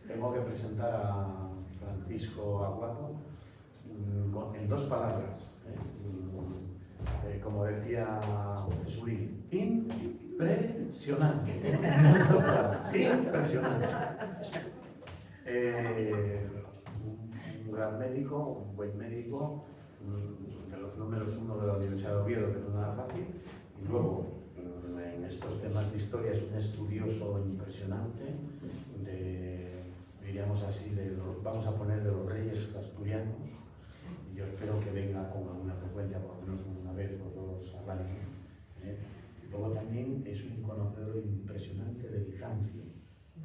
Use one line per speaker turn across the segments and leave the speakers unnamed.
tengo que presentar a Francisco Aguado en dos palabras. Como decía Jesulín, impresionante. Impresionante. Un gran médico, un buen médico, de los números uno de la Universidad de Oviedo, que no es nada fácil, y luego en estos temas de historia es un estudioso impresionante, diríamos así, vamos a poner de los reyes asturianos, y yo espero que venga con alguna frecuencia, por lo menos una vez o dos al año. Luego también es un conocedor impresionante de Bizancio,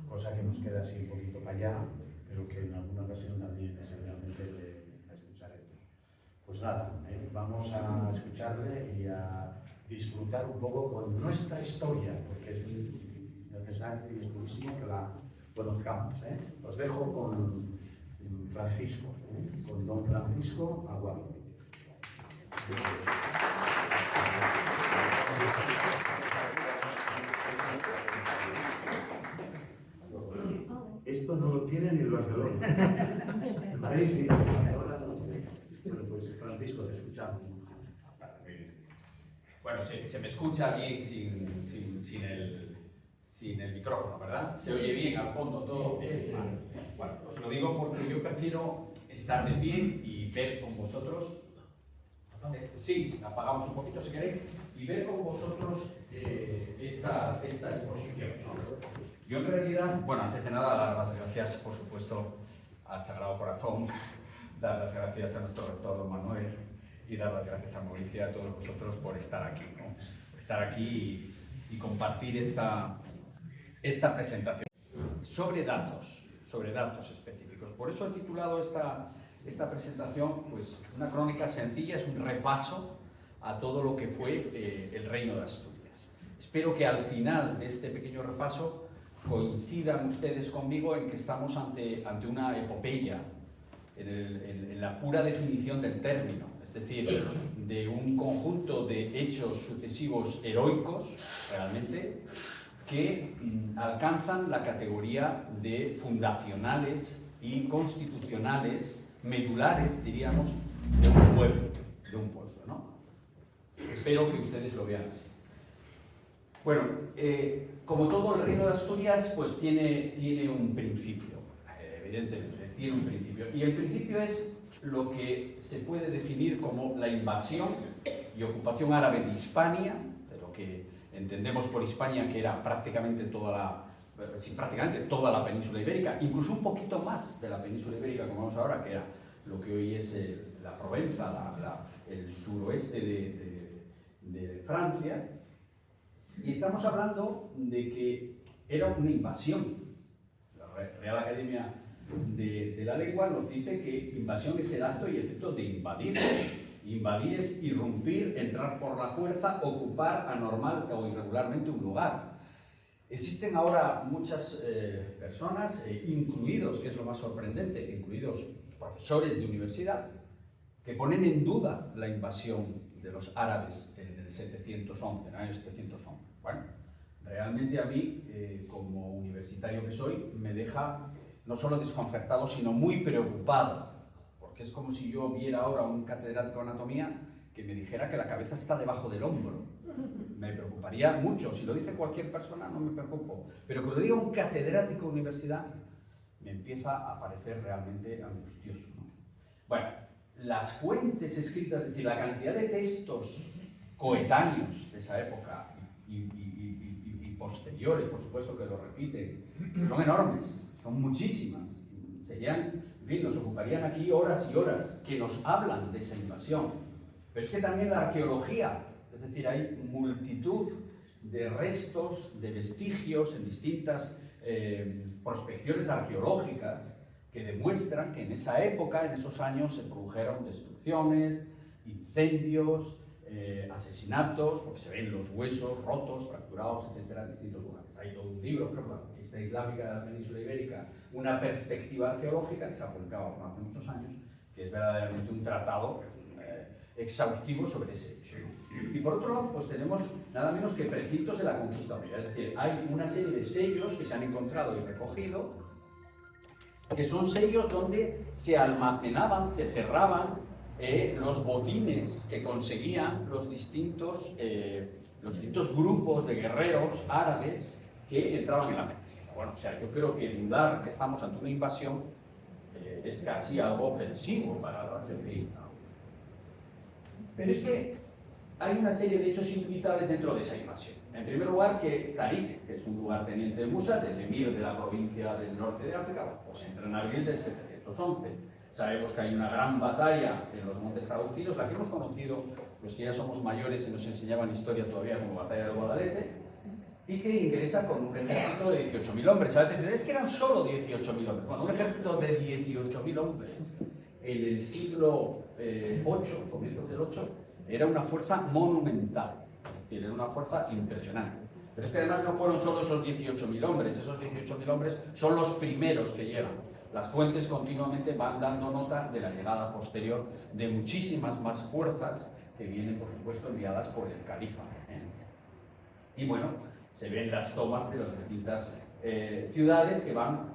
cosa que nos queda así un poquito para allá, pero que en alguna ocasión también realmente le escucharemos. Pues nada, vamos a escucharle y a disfrutar un poco con nuestra historia, porque es muy necesario y es buenísimo que la conozcamos. Os dejo con Francisco, con don Francisco Aguado. Esto no lo tiene ni los arqueólogos. Ahí sí, ahora no lo tiene. Bueno, pues Francisco, te escuchamos.
Bueno, se me escucha bien sin el micrófono, ¿verdad? Se oye bien al fondo todo. Bueno, os lo digo porque yo prefiero estar de pie y ver con vosotros. Sí, apagamos un poquito si queréis y ver con vosotros esta exposición. Yo en realidad, bueno, antes de nada dar las gracias, por supuesto, al Sagrado Corazón, dar las gracias a nuestro rector don Manuel y dar las gracias a Mauricio y a todos vosotros por estar aquí, ¿no? Por estar aquí y compartir esta presentación sobre datos específicos. Por eso he titulado esta presentación, pues, una crónica sencilla, es un repaso a todo lo que fue el Reino de Asturias. Espero que al final de este pequeño repaso coincidan ustedes conmigo en que estamos ante una epopeya, en la pura definición del término, es decir, de un conjunto de hechos sucesivos heroicos, realmente, que alcanzan la categoría de fundacionales y constitucionales, medulares, diríamos, de un pueblo, ¿no? Espero que ustedes lo vean así. Bueno, como todo el Reino de Asturias, pues tiene un principio, evidentemente, tiene un principio. Y el principio es lo que se puede definir como la invasión y ocupación árabe de Hispania, de lo que entendemos por Hispania, que era prácticamente toda la península ibérica, incluso un poquito más de la península ibérica, como vemos ahora, que era lo que hoy es la Provenza, el suroeste de Francia. Y estamos hablando de que era una invasión. La Real Academia de la Lengua nos dice que invasión es el acto y efecto de invadir. Invadir es irrumpir, entrar por la fuerza, ocupar anormal o irregularmente un lugar. Existen ahora muchas personas, incluidos, que es lo más sorprendente, incluidos profesores de universidad, que ponen en duda la invasión de los árabes en el 711, en el año 711. Bueno, realmente a mí, como universitario que soy, me deja no solo desconcertado, sino muy preocupado, porque es como si yo viera ahora a un catedrático de anatomía que me dijera que la cabeza está debajo del hombro. Me preocuparía mucho. Si lo dice cualquier persona, no me preocupo. Pero que lo diga un catedrático de universidad, me empieza a parecer realmente angustioso, ¿no? Bueno, las fuentes escritas, es decir, la cantidad de textos coetáneos de esa época y posteriores, por supuesto, que lo repiten, son enormes, son muchísimas. Serían, en fin, nos ocuparían aquí horas y horas que nos hablan de esa invasión. Pero es que también la arqueología, es decir, hay multitud de restos, de vestigios en distintas prospecciones arqueológicas que demuestran que en esa época, en esos años, se produjeron destrucciones, incendios, asesinatos, porque se ven los huesos rotos, fracturados, etcétera, en distintos lugares. Hay todo un libro, por ejemplo, la conquista islámica de la península ibérica, una perspectiva arqueológica, que se ha publicado hace muchos años, que es verdaderamente un tratado exhaustivo sobre ese hecho. Y por otro lado, pues tenemos nada menos que precintos de la conquista obrera, es decir, hay una serie de sellos que se han encontrado y recogido, que son sellos donde se almacenaban, se cerraban los botines que conseguían los distintos grupos de guerreros árabes que entraban en la península. Bueno, o sea, yo creo que dudar que estamos ante una invasión es casi algo ofensivo para la Argentina. Pero es que hay una serie de hechos indubitables dentro de esa invasión. En primer lugar, que Tarik, que es un lugarteniente de Musa, del emir de la provincia del norte de África, pues entra en abril del 711. Sabemos que hay una gran batalla en los Montes Saguncinos, la que hemos conocido, los que ya somos mayores y nos enseñaban historia todavía como Batalla de Guadalete, y que ingresa con un ejército de 18.000 hombres. A veces es que eran solo 18.000 hombres. Bueno, un ejército de 18.000 hombres en el siglo VIII, comienzos del 8, era una fuerza monumental, es decir, era una fuerza impresionante. Pero es que además no fueron solo esos 18.000 hombres, esos 18.000 hombres son los primeros que llegan. Las fuentes continuamente van dando nota de la llegada posterior de muchísimas más fuerzas que vienen, por supuesto, enviadas por el califa. Y bueno, se ven las tomas de las distintas ciudades que van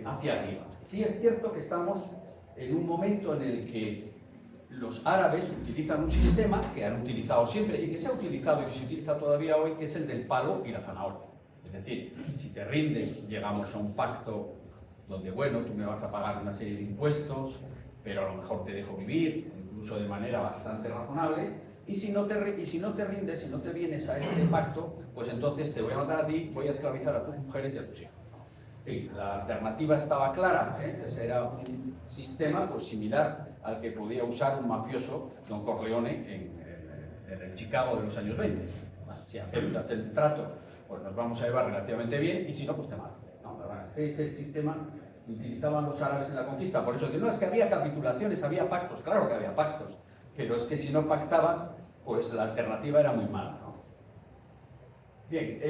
hacia arriba. Sí es cierto que estamos en un momento en el que los árabes utilizan un sistema que han utilizado siempre y que se ha utilizado y que se utiliza todavía hoy, que es el del palo y la zanahoria. Es decir, si te rindes, llegamos a un pacto donde, bueno, tú me vas a pagar una serie de impuestos, pero a lo mejor te dejo vivir, incluso de manera bastante razonable, y si no te rindes, si no te vienes a este pacto, pues entonces te voy a matar a ti, voy a esclavizar a tus mujeres y a tus hijos. Sí, la alternativa estaba clara, ese era un sistema pues, similar al que podía usar un mafioso, Don Corleone, en el Chicago de los años 20. Bueno, si aceptas el trato, pues nos vamos a llevar relativamente bien, y si no, pues te mato. No, este es el sistema que utilizaban los árabes en la conquista. Por eso que no es que había capitulaciones, había pactos, claro que había pactos, pero es que si no pactabas, pues la alternativa era muy mala, ¿no? Bien,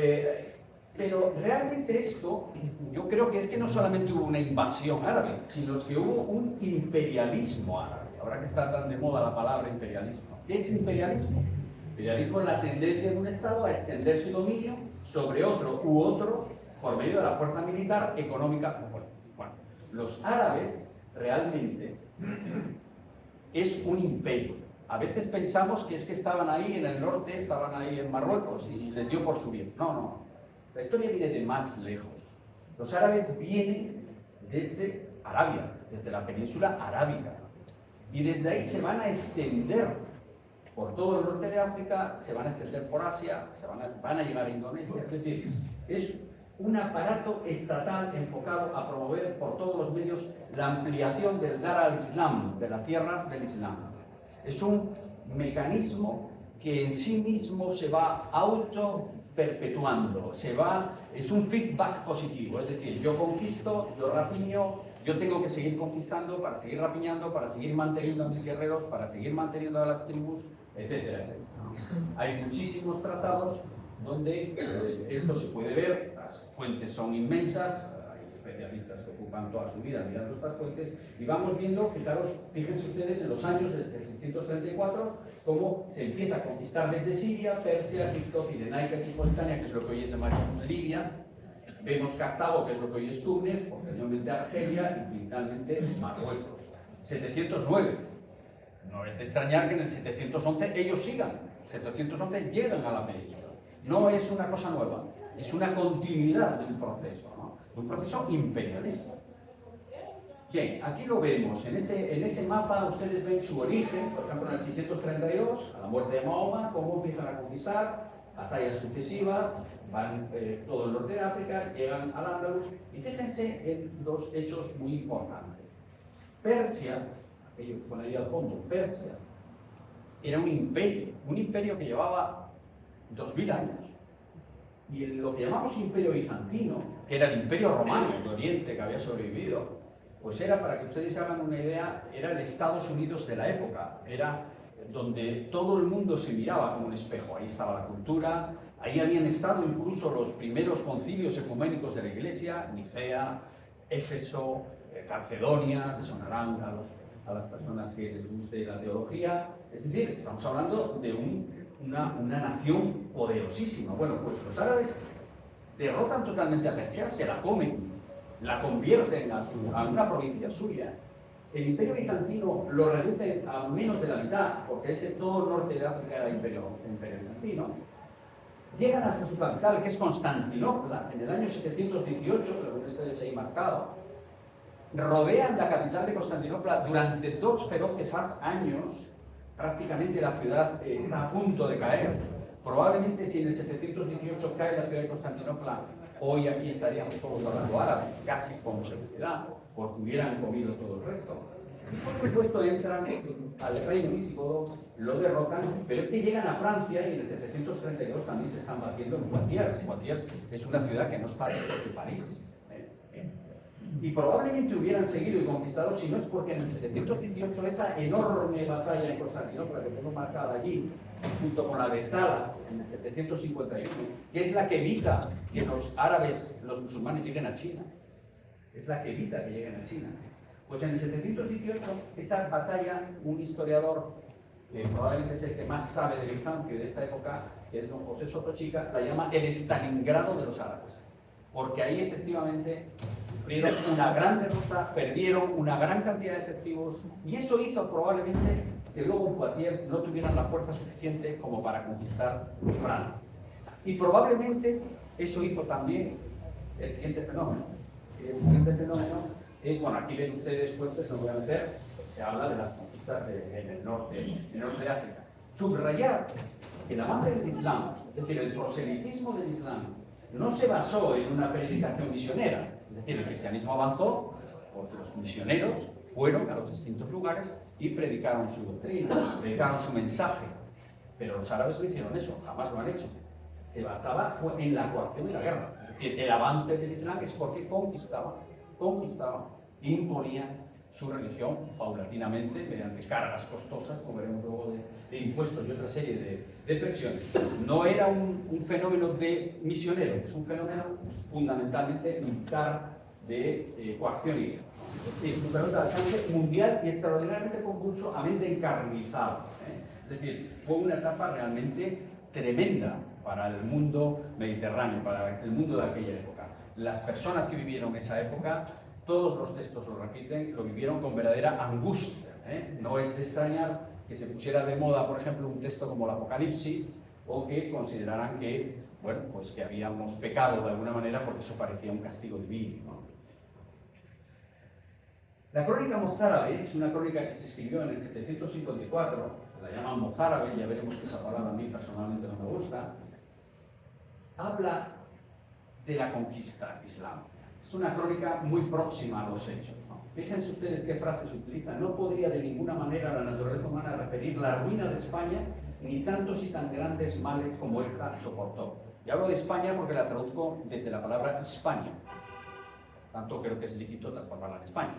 pero realmente esto, yo creo que es que no solamente hubo una invasión árabe, sino que hubo un imperialismo árabe. Ahora que está tan de moda la palabra imperialismo. ¿Qué es imperialismo? Imperialismo es la tendencia de un Estado a extender su dominio sobre otro u otros por medio de la fuerza militar, económica o política. Bueno, los árabes realmente es un imperio. A veces pensamos que es que estaban ahí en el norte, estaban ahí en Marruecos y les dio por subir. No, no. La historia viene de más lejos. Los árabes vienen desde Arabia, desde la península arábica. Y desde ahí se van a extender por todo el norte de África, se van a extender por Asia, van a llegar a Indonesia. Es decir, es un aparato estatal enfocado a promover por todos los medios la ampliación del Dar al-Islam, de la tierra del Islam. Es un mecanismo que en sí mismo se va auto-perpetuando, es un feedback positivo, es decir, yo conquisto, yo rapiño, yo tengo que seguir conquistando para seguir rapiñando, para seguir manteniendo a mis guerreros, para seguir manteniendo a las tribus, etcétera, etcétera. Hay muchísimos tratados donde esto se puede ver, las fuentes son inmensas, hay especialistas que ocupan toda su vida mirando estas fuentes, y vamos viendo, fíjense ustedes en los años del 634, cómo se empieza a conquistar desde Siria, Persia, Egipto, Cirenaica, Tripolitania, que es lo que hoy llamamos Libia, vemos Cartago, que es lo que hoy es Túnez, posteriormente Argelia y finalmente Marruecos. 709. No es de extrañar que en el 711 ellos sigan. 711 llegan a la península. No es una cosa nueva, es una continuidad de un proceso, ¿no? De un proceso imperialista. Bien, aquí lo vemos, en ese mapa ustedes ven su origen, por ejemplo en el 632, a la muerte de Mahoma, cómo empiezan a conquistar, batallas sucesivas, van todo el norte de África, llegan al Andalus, y fíjense en dos hechos muy importantes. Persia, aquello que pone ahí al fondo, Persia, era un imperio que llevaba 2000 años. Y en lo que llamamos imperio bizantino, que era el imperio romano de Oriente que había sobrevivido, pues era, para que ustedes se hagan una idea, era el Estados Unidos de la época, era donde todo el mundo se miraba como un espejo. Ahí estaba la cultura, ahí habían estado incluso los primeros concilios ecuménicos de la Iglesia, Nicea, Éfeso, Calcedonia, que sonarán a las personas que les guste la teología. Es decir, estamos hablando de una nación poderosísima. Bueno, pues los árabes derrotan totalmente a Persia, se la comen, la convierten a una provincia suya. El imperio bizantino lo reduce a menos de la mitad, porque ese todo el norte de África era imperio bizantino. Llegan hasta su capital, que es Constantinopla, en el año 718, lo que ustedes ahí marcado. Rodean la capital de Constantinopla durante 2 feroces años. Prácticamente la ciudad está a punto de caer. Probablemente si en el 718 cae la ciudad de Constantinopla, hoy aquí estaríamos todos hablando árabe, casi con seguridad, porque hubieran comido todo el resto. Por supuesto entran al reino visigodo, lo derrotan, pero es que llegan a Francia y en el 732 también se están batiendo en Poitiers. Poitiers es una ciudad que no está lejos de París. Y probablemente hubieran seguido y conquistado si no es porque en el 718 esa enorme batalla en Constantinopla que tengo marcada allí, junto con la de Talas en el 751, que es la que evita que los árabes, los musulmanes lleguen a China. Es la que evita que lleguen a China. Pues en el 718, esa batalla, un historiador que probablemente es el que más sabe de Bizancio de esta época, que es don José Sotochica, la llama el Stalingrado de los árabes. Porque ahí efectivamente sufrieron una gran derrota, perdieron una gran cantidad de efectivos y eso hizo probablemente que luego en Poitiers no tuvieran la fuerza suficiente como para conquistar Francia. Y probablemente eso hizo también el siguiente fenómeno. El siguiente fenómeno es, bueno, aquí ven ustedes fuentes, se lo voy a meter, se habla de las conquistas en el norte de África. Subrayar que el avance del Islam, es decir, el proselitismo del Islam, no se basó en una predicación misionera. Es decir, el cristianismo avanzó porque los misioneros fueron a los distintos lugares y predicaron su doctrina, predicaron su mensaje. Pero los árabes no hicieron eso, jamás lo han hecho. Se basaba en la coacción y la guerra. Es decir, el avance del Islam es porque conquistaban, imponían su religión paulatinamente mediante cargas costosas, como veremos luego de impuestos y otra serie de presiones. No era un fenómeno de misionero, es un fenómeno fundamentalmente militar de coacción y guerra. Es decir, un fenómeno de alcance mundial y extraordinariamente convulsamente encarnizado. Es decir, fue una etapa realmente tremenda para el mundo mediterráneo, para el mundo de aquella época. Las personas que vivieron esa época, todos los textos lo repiten, lo vivieron con verdadera angustia. No es de extrañar que se pusiera de moda, por ejemplo, un texto como el Apocalipsis, o que consideraran que, bueno, pues que habíamos pecado de alguna manera porque eso parecía un castigo divino, ¿no? La crónica mozárabe es una crónica que se escribió en el 754, la llaman mozárabe, ya veremos que esa palabra a mí personalmente no me gusta. Habla de la conquista islámica. Es una crónica muy próxima a los hechos, ¿no? Fíjense ustedes qué frases utilizan. No podría de ninguna manera la naturaleza humana referir la ruina de España, ni tantos y tan grandes males como esta soportó. Y hablo de España porque la traduzco desde la palabra Hispania. Tanto creo que es lícito transformarla en España.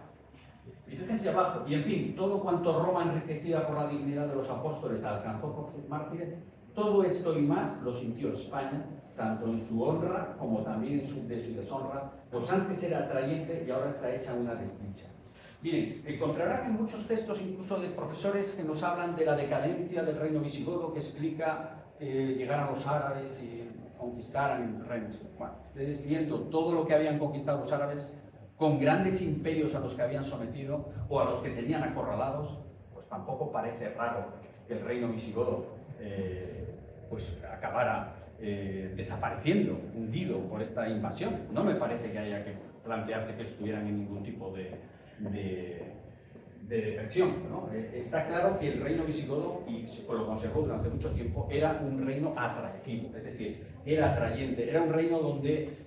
Y fíjense abajo, y en fin, todo cuanto Roma enriquecida por la dignidad de los apóstoles alcanzó por sus mártires, todo esto y más lo sintió España, tanto en su honra como también en su deshonra, pues antes era atrayente y ahora está hecha una desdicha. Miren, encontrarán en muchos textos, incluso de profesores que nos hablan de la decadencia del reino visigodo, que explica llegar a los árabes y conquistaran el reino visigodo. Bueno, ustedes viendo todo lo que habían conquistado los árabes, con grandes imperios a los que habían sometido o a los que tenían acorralados, pues tampoco parece raro que el reino visigodo pues acabara desapareciendo, hundido por esta invasión. No me parece que haya que plantearse que estuvieran en ningún tipo de depresión, ¿no? Está claro que el reino visigodo, y lo conservó durante mucho tiempo, era un reino atractivo, es decir, era atrayente, era un reino donde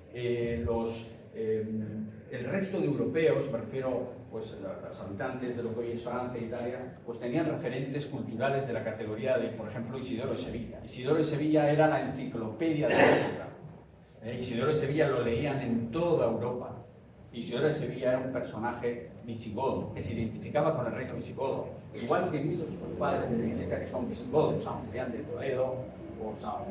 el resto de europeos, me refiero pues, a los habitantes de lo que hoy es Francia e Italia, pues tenían referentes culturales de la categoría de, por ejemplo, Isidoro de Sevilla. Isidoro de Sevilla era la enciclopedia de la época. Isidoro de Sevilla lo leían en toda Europa. Isidoro de Sevilla era un personaje visigodo, que se identificaba con el reino visigodo, igual que muchos padres de la iglesia que son visigodos, San Julián de Toledo o San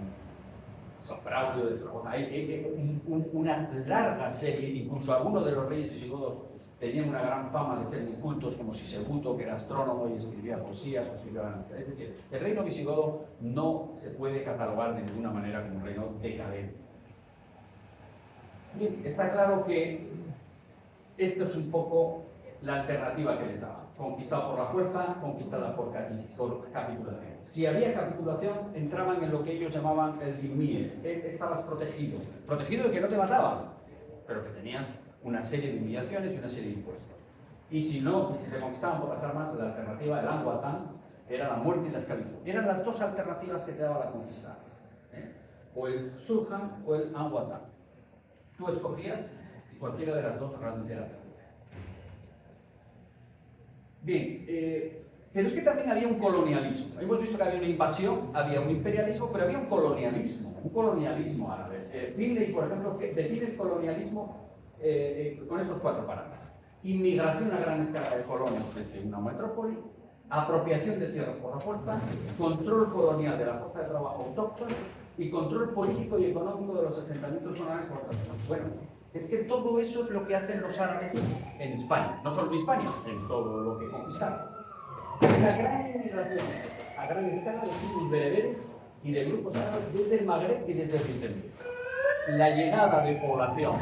Braulio de Zaragoza. Hay una larga serie, incluso algunos de los reyes visigodos tenían una gran fama de ser muy cultos, como Sisebuto, que era astrónomo y escribía poesías, o escribía... Es decir, el reino visigodo no se puede catalogar de ninguna manera como un reino decadente. Bien, está claro que esto es un poco la alternativa que les daba. Conquistado por la fuerza, conquistada por capitulación. Si había capitulación, entraban en lo que ellos llamaban el dimie. Estabas protegido. Protegido de que no te mataban, pero que tenías una serie de humillaciones y una serie de impuestos. Y si no, si se conquistaban por las armas, la alternativa del Anguatán era la muerte y la esclavitud. Eran las dos alternativas que te daba la conquista. O el Sulhan o el Anguatán. Tú escogías y cualquiera de las dos realmente era. Bien, pero es que también había un colonialismo. Hemos visto que había una invasión, había un imperialismo, pero había un colonialismo árabe. Finlay, por ejemplo, que define el colonialismo con estos 4 parámetros. Inmigración a gran escala de colonias desde una metrópoli, apropiación de tierras por la fuerza, control colonial de la fuerza de trabajo autóctona y control político y económico de los asentamientos coloniales por otras personas. Bueno, es que todo eso es lo que hacen los árabes en España, no solo en España, en todo lo que conquistaron. Una gran inmigración a gran escala de tribus bereberes y de grupos árabes desde el Magreb y desde Oriente Medio. La llegada de población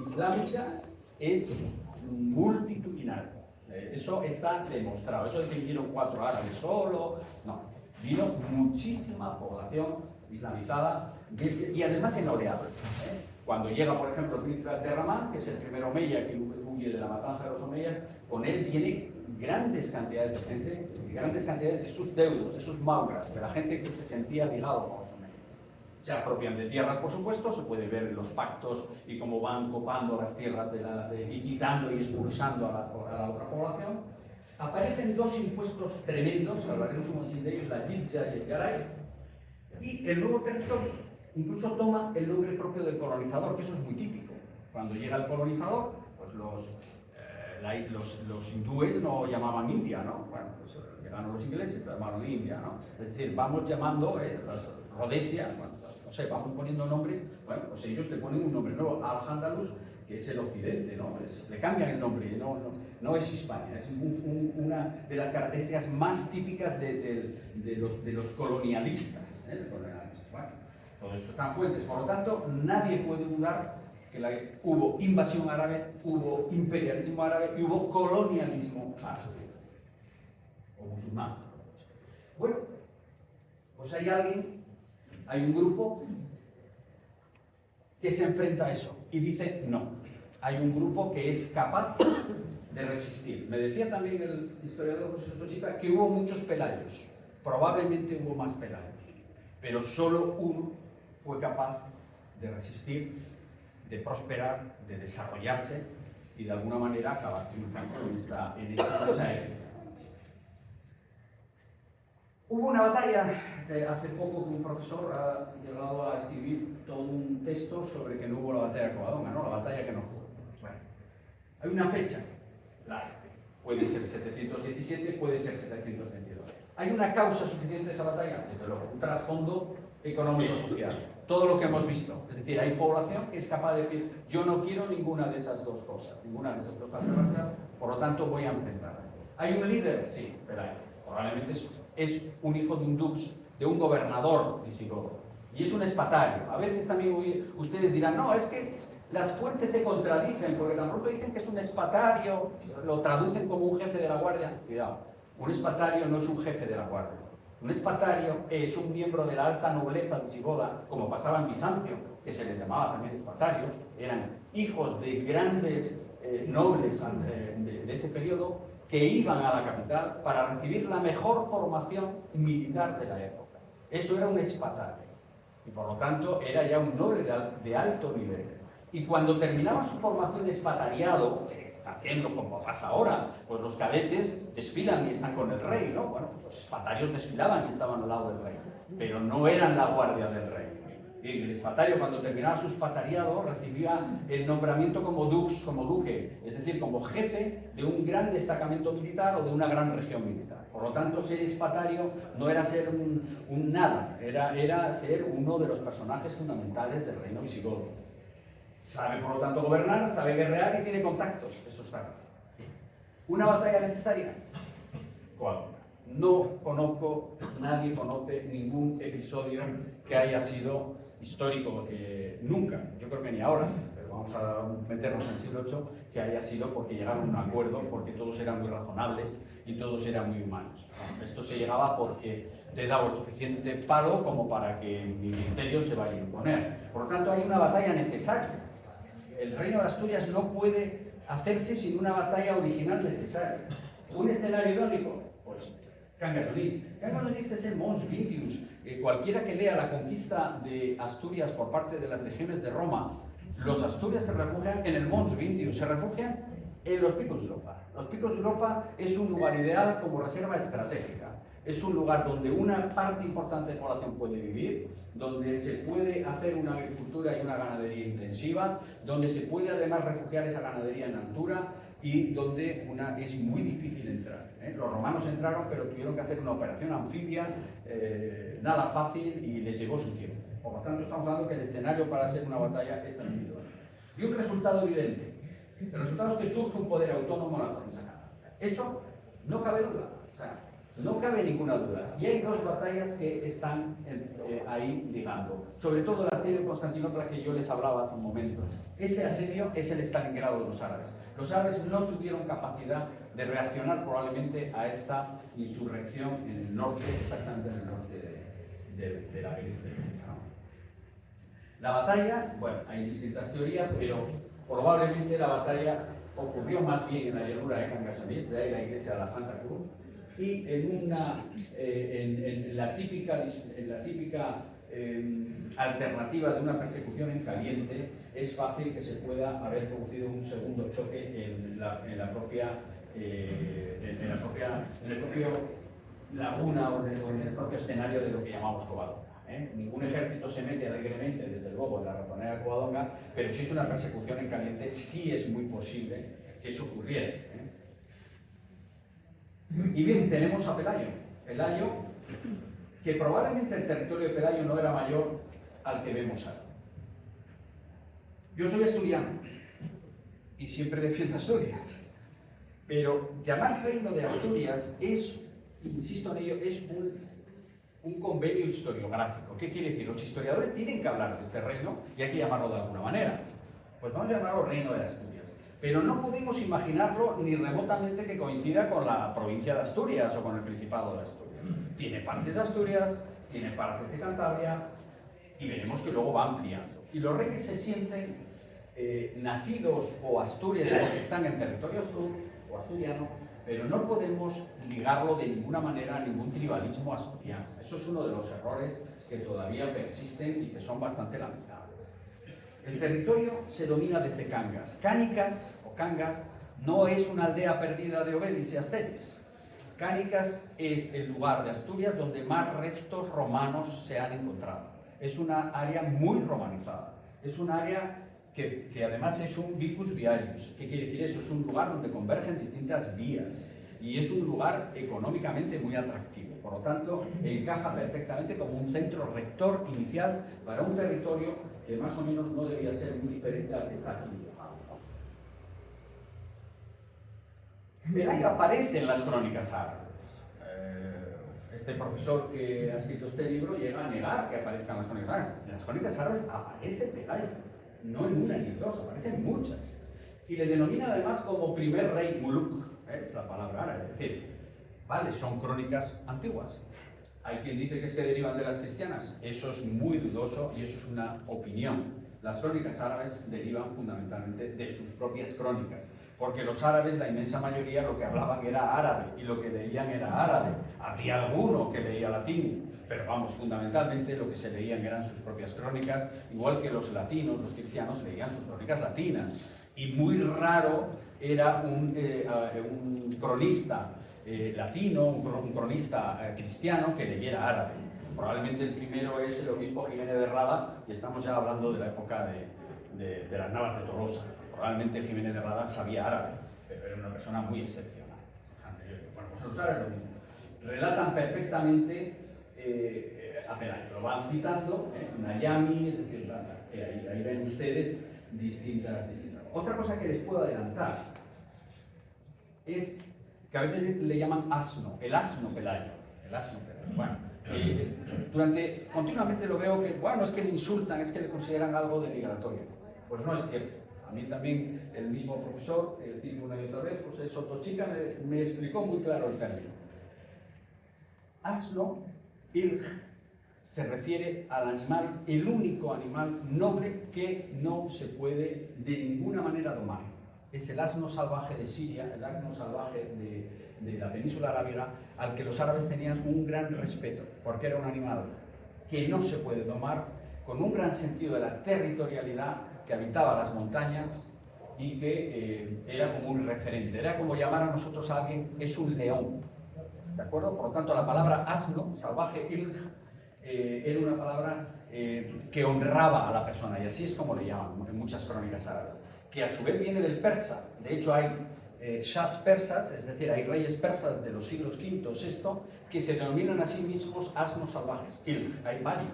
islámica es multitudinaria. Eso está demostrado. Eso de que vinieron 4 árabes solo, no. Vino muchísima población islamizada y además en oleadas. Cuando llega, por ejemplo, el príncipe Abderramán, que es el primer omeya que huye de la matanza de los omeyas, con él vienen grandes cantidades de gente, grandes cantidades de sus deudos, de sus mauras, de la gente que se sentía ligado con los omeyas. Se apropian de tierras, por supuesto, se puede ver en los pactos y cómo van copando las tierras y quitando y expulsando a la otra población. Aparecen 2 impuestos tremendos, hablaremos un montón de ellos, la Jizya y el Garay, y el nuevo territorio incluso toma el nombre propio del colonizador, que eso es muy típico. Cuando llega el colonizador, pues los hindúes no llamaban India, ¿no? Bueno, pues llegaron los ingleses, llamaron India, ¿no? Es decir, vamos llamando Rhodesia, bueno, no sé, vamos poniendo nombres, bueno, pues ellos le ponen un nombre nuevo, Al-Andalus, que es el occidente, ¿no? Le cambian el nombre, no es Hispania, es una de las características más típicas de los colonialistas, Bueno, todo esto están fuentes, por lo tanto, nadie puede dudar que hubo invasión árabe, hubo imperialismo árabe y hubo colonialismo árabe, o musulmán. Bueno, pues hay un grupo que se enfrenta a eso y dice no. Hay un grupo que es capaz de resistir. Me decía también el historiador José Tochita que hubo muchos pelayos, probablemente hubo más pelayos, pero solo uno fue capaz de resistir, de prosperar, de desarrollarse y de alguna manera acabar triunfando en esta cosa épica. Hubo una batalla, hace poco que un profesor ha llegado a escribir todo un texto sobre que no hubo la batalla de Covadonga, ¿no? La batalla que no fue. Bueno, hay una fecha, puede ser 717, puede ser 722. ¿Hay una causa suficiente de esa batalla? Desde luego, un trasfondo económico-social. Todo lo que hemos visto. Es decir, hay población que es capaz de decir, yo no quiero ninguna de esas dos cosas, ninguna de esas dos alternativas, por lo tanto voy a enfrentarme. ¿Hay un líder? Sí, pero probablemente es un hijo de un dux, de un gobernador visigodo. Y es un espatario. A veces también ustedes dirán, no, es que las fuentes se contradicen, porque tampoco dicen que es un espatario, lo traducen como un jefe de la guardia. Cuidado, un espatario no es un jefe de la guardia. Un espatario es un miembro de la alta nobleza visigoda, como pasaba en Bizancio, que se les llamaba también espatarios, eran hijos de grandes nobles de ese periodo que iban a la capital para recibir la mejor formación militar de la época. Eso era un espatario, y por lo tanto era ya un noble de alto nivel. Y cuando terminaban su formación de espatariado, haciendo como pasa ahora, pues los cadetes desfilan y están con el rey, ¿no? Bueno, pues los espatarios desfilaban y estaban al lado del rey, pero no eran la guardia del rey. Y el espatario, cuando terminaba su espatariado, recibía el nombramiento como dux, como duque, es decir, como jefe de un gran destacamento militar o de una gran región militar. Por lo tanto, ser espatario no era ser un nada, era ser uno de los personajes fundamentales del reino visigodo. sabe por lo tanto gobernar, sabe guerrear y tiene contactos, eso está claro. ¿Una batalla necesaria? ¿Cuál? No conozco, nadie conoce ningún episodio que haya sido histórico, nunca, yo creo que ni ahora, pero vamos a meternos en el siglo VIII, que haya sido porque llegaron a un acuerdo, porque todos eran muy razonables y todos eran muy humanos. Esto se llegaba porque te he dado el suficiente palo como para que mi imperio se vaya a imponer. Por lo tanto, hay una batalla necesaria. El reino de Asturias no puede hacerse sin una batalla original necesaria. ¿Un escenario idónico? Pues Cangas d'Onís. Cangas d'Onís es el Mons Vindius. Cualquiera que lea la conquista de Asturias por parte de las legiones de Roma, los asturias se refugian en el Mons Vindius, se refugian en los Picos de Europa. Los Picos de Europa es un lugar ideal como reserva estratégica. Es un lugar donde una parte importante de población puede vivir, donde se puede hacer una agricultura y una ganadería intensiva, donde se puede además refugiar esa ganadería en altura y donde es muy difícil entrar. Los romanos entraron, pero tuvieron que hacer una operación anfibia, nada fácil, y les llevó su tiempo. Por lo tanto, estamos hablando que el escenario para hacer una batalla es tranquilo. Y un resultado evidente. El resultado es que surge un poder autónomo en la provincia de Cantabria. Eso no cabe duda. O sea, no cabe ninguna duda. Y hay dos batallas que están ahí ligando. Sobre todo el asedio de Constantinopla que yo les hablaba hace un momento. Ese asedio es el Stalingrado de los árabes. Los árabes no tuvieron capacidad de reaccionar probablemente a esta insurrección en el norte, exactamente en el norte de la península. La batalla, bueno, hay distintas teorías, pero probablemente la batalla ocurrió más bien en la llanura de Cangas d'Onís, de ahí la iglesia de la Santa Cruz, y en la típica alternativa de una persecución en caliente, es fácil que se pueda haber producido un segundo choque en el propio laguna o en el propio escenario de lo que llamamos Covadonga. Ningún ejército se mete alegremente, desde luego, en la ratonera de Covadonga, pero si es una persecución en caliente, sí es muy posible que eso ocurriera. Y bien, tenemos a Pelayo. Pelayo, que probablemente el territorio de Pelayo no era mayor al que vemos ahora. Yo soy asturiano y siempre defiendo Asturias, pero llamar reino de Asturias es, insisto en ello, es un convenio historiográfico. ¿Qué quiere decir? Los historiadores tienen que hablar de este reino y hay que llamarlo de alguna manera. Pues vamos a llamarlo Reino de Asturias. Pero no podemos imaginarlo ni remotamente que coincida con la provincia de Asturias o con el Principado de Asturias. Tiene partes de Asturias, tiene partes de Cantabria y veremos que luego va ampliando. Y los reyes se sienten nacidos o Asturias porque están en territorio o asturiano, pero no podemos ligarlo de ninguna manera a ningún tribalismo asturiano. Eso es uno de los errores que todavía persisten y que son bastante lamentables. El territorio se domina desde Cangas. Cánicas o Cangas no es una aldea perdida de Obelix y Asterix. Cánicas es el lugar de Asturias donde más restos romanos se han encontrado. Es una área muy romanizada. Es un área que además es un vicus viarius. ¿Qué quiere decir eso? Es un lugar donde convergen distintas vías y es un lugar económicamente muy atractivo. Por lo tanto, encaja perfectamente como un centro rector inicial para un territorio que más o menos no debía ser muy diferente al que está aquí. Pelayo aparece en las crónicas árabes. Este profesor que ha escrito este libro llega a negar que aparezcan las crónicas árabes. En las crónicas árabes aparece Pelayo, no en una ni en dos, aparecen muchas. Y le denomina además como primer rey muluk, es la palabra árabe, es decir, vale, son crónicas antiguas. Hay quien dice que se derivan de las cristianas, eso es muy dudoso y eso es una opinión. Las crónicas árabes derivan fundamentalmente de sus propias crónicas, porque los árabes, la inmensa mayoría, lo que hablaban era árabe y lo que leían era árabe. Había alguno que leía latín, pero vamos, fundamentalmente lo que se leían eran sus propias crónicas, igual que los latinos, los cristianos, leían sus crónicas latinas. Y muy raro era un cronista latino, un cronista cristiano que leyera árabe. Probablemente el primero es el obispo Jiménez de Rada, y estamos ya hablando de la época de las Navas de Tolosa. Probablemente Jiménez de Rada sabía árabe, pero era una persona muy excepcional. Bueno, pues los árabes lo mismo. Relatan perfectamente a Pelayo, lo van citando, Nayami, es decir, ahí ven ustedes distintas. Otra cosa que les puedo adelantar es que a veces le llaman asno, el asno Pelayo. El asno Pelayo. Bueno, continuamente lo veo que, bueno, es que le insultan, es que le consideran algo denigratorio. Pues no es cierto. A mí también el mismo profesor, decir una y otra vez, pues el Sotochica me explicó muy claro el término. Asno, ilg, se refiere al animal, el único animal noble que no se puede de ninguna manera domar. Es el asno salvaje de Siria, el asno salvaje de la península arábiga, al que los árabes tenían un gran respeto, porque era un animal que no se puede domar, con un gran sentido de la territorialidad, que habitaba las montañas y que era como un referente. Era como llamar a nosotros a alguien, es un león. ¿De acuerdo? Por lo tanto, la palabra asno, salvaje, ilg, era una palabra que honraba a la persona, y así es como le llaman en muchas crónicas árabes, que a su vez viene del persa. De hecho, hay shahs persas, es decir, hay reyes persas de los siglos V, VI, que se denominan a sí mismos asnos salvajes. Ilg, hay varios,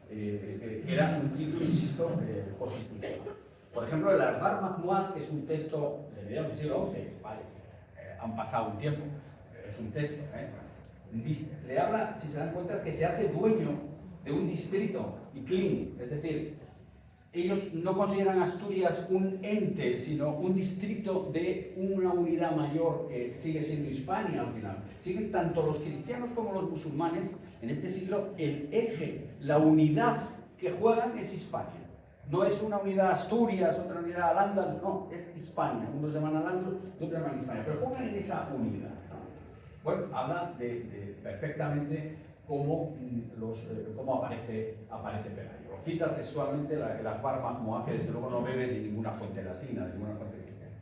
que era un título, insisto, positivo. Por ejemplo, el Arbar Mahmuad, que es un texto de mediados del siglo XI, vale, han pasado un tiempo, pero es un texto, le habla, si se dan cuenta, es que se hace dueño de un distrito, Iqlim, es decir, ellos no consideran Asturias un ente, sino un distrito de una unidad mayor que sigue siendo Hispania al final. Siguen tanto los cristianos como los musulmanes, en este siglo, el eje, la unidad que juegan es Hispania. No es una unidad Asturias, otra unidad Al-Ándalus, no, es Hispania. Unos llaman Al-Ándalus, otros llaman Hispania, pero juegan en esa unidad. Bueno, habla perfectamente cómo aparece Pelayo. Cita textualmente el Akbar Mahmuad, que desde luego no bebe de ninguna fuente latina, de ninguna fuente cristiana.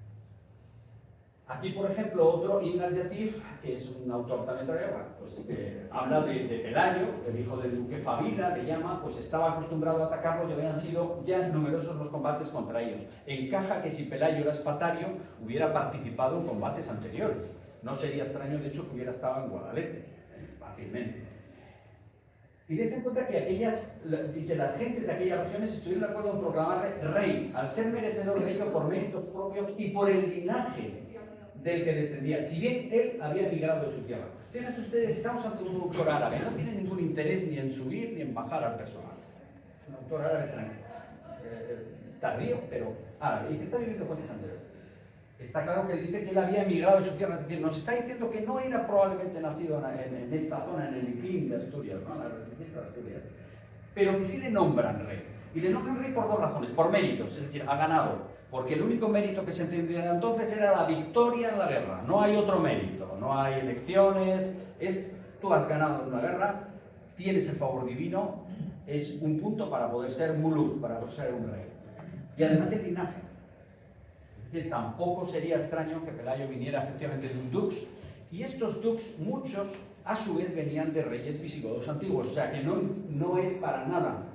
Aquí, por ejemplo, otro, Ibn al-Yatif, que es un autor también pues, habla de Pelayo, el hijo del duque Fabila, le llama, pues estaba acostumbrado a atacarlos y habían sido ya numerosos los combates contra ellos. Encaja que si Pelayo era espatario, hubiera participado en combates anteriores. No sería extraño, de hecho, que hubiera estado en Guadalete, fácilmente. Y des en cuenta que las gentes de aquellas regiones estuvieron de acuerdo en proclamarle rey, al ser merecedor de ello por méritos propios y por el linaje del que descendía, si bien él había migrado de su tierra. Fíjense ustedes, estamos ante un autor árabe, no tiene ningún interés ni en subir ni en bajar al personaje. Es un autor árabe tardío, pero árabe, y que está viviendo fuentes anteriores. Está claro que él dice que él había emigrado de su tierra, es decir, nos está diciendo que no era probablemente nacido en esta zona, en el Iqlim de Asturias, ¿no? En la región de Asturias, pero que sí le nombran rey. Y le nombran rey por dos razones, por méritos, es decir, ha ganado, porque el único mérito que se entendía entonces era la victoria en la guerra, no hay otro mérito, no hay elecciones, tú has ganado en una guerra, tienes el favor divino, es un punto para poder ser muluk, para poder ser un rey. Y además el linaje. Es decir, tampoco sería extraño que Pelayo viniera efectivamente de un dux, y estos dux, muchos, a su vez venían de reyes visigodos antiguos, o sea que no es para nada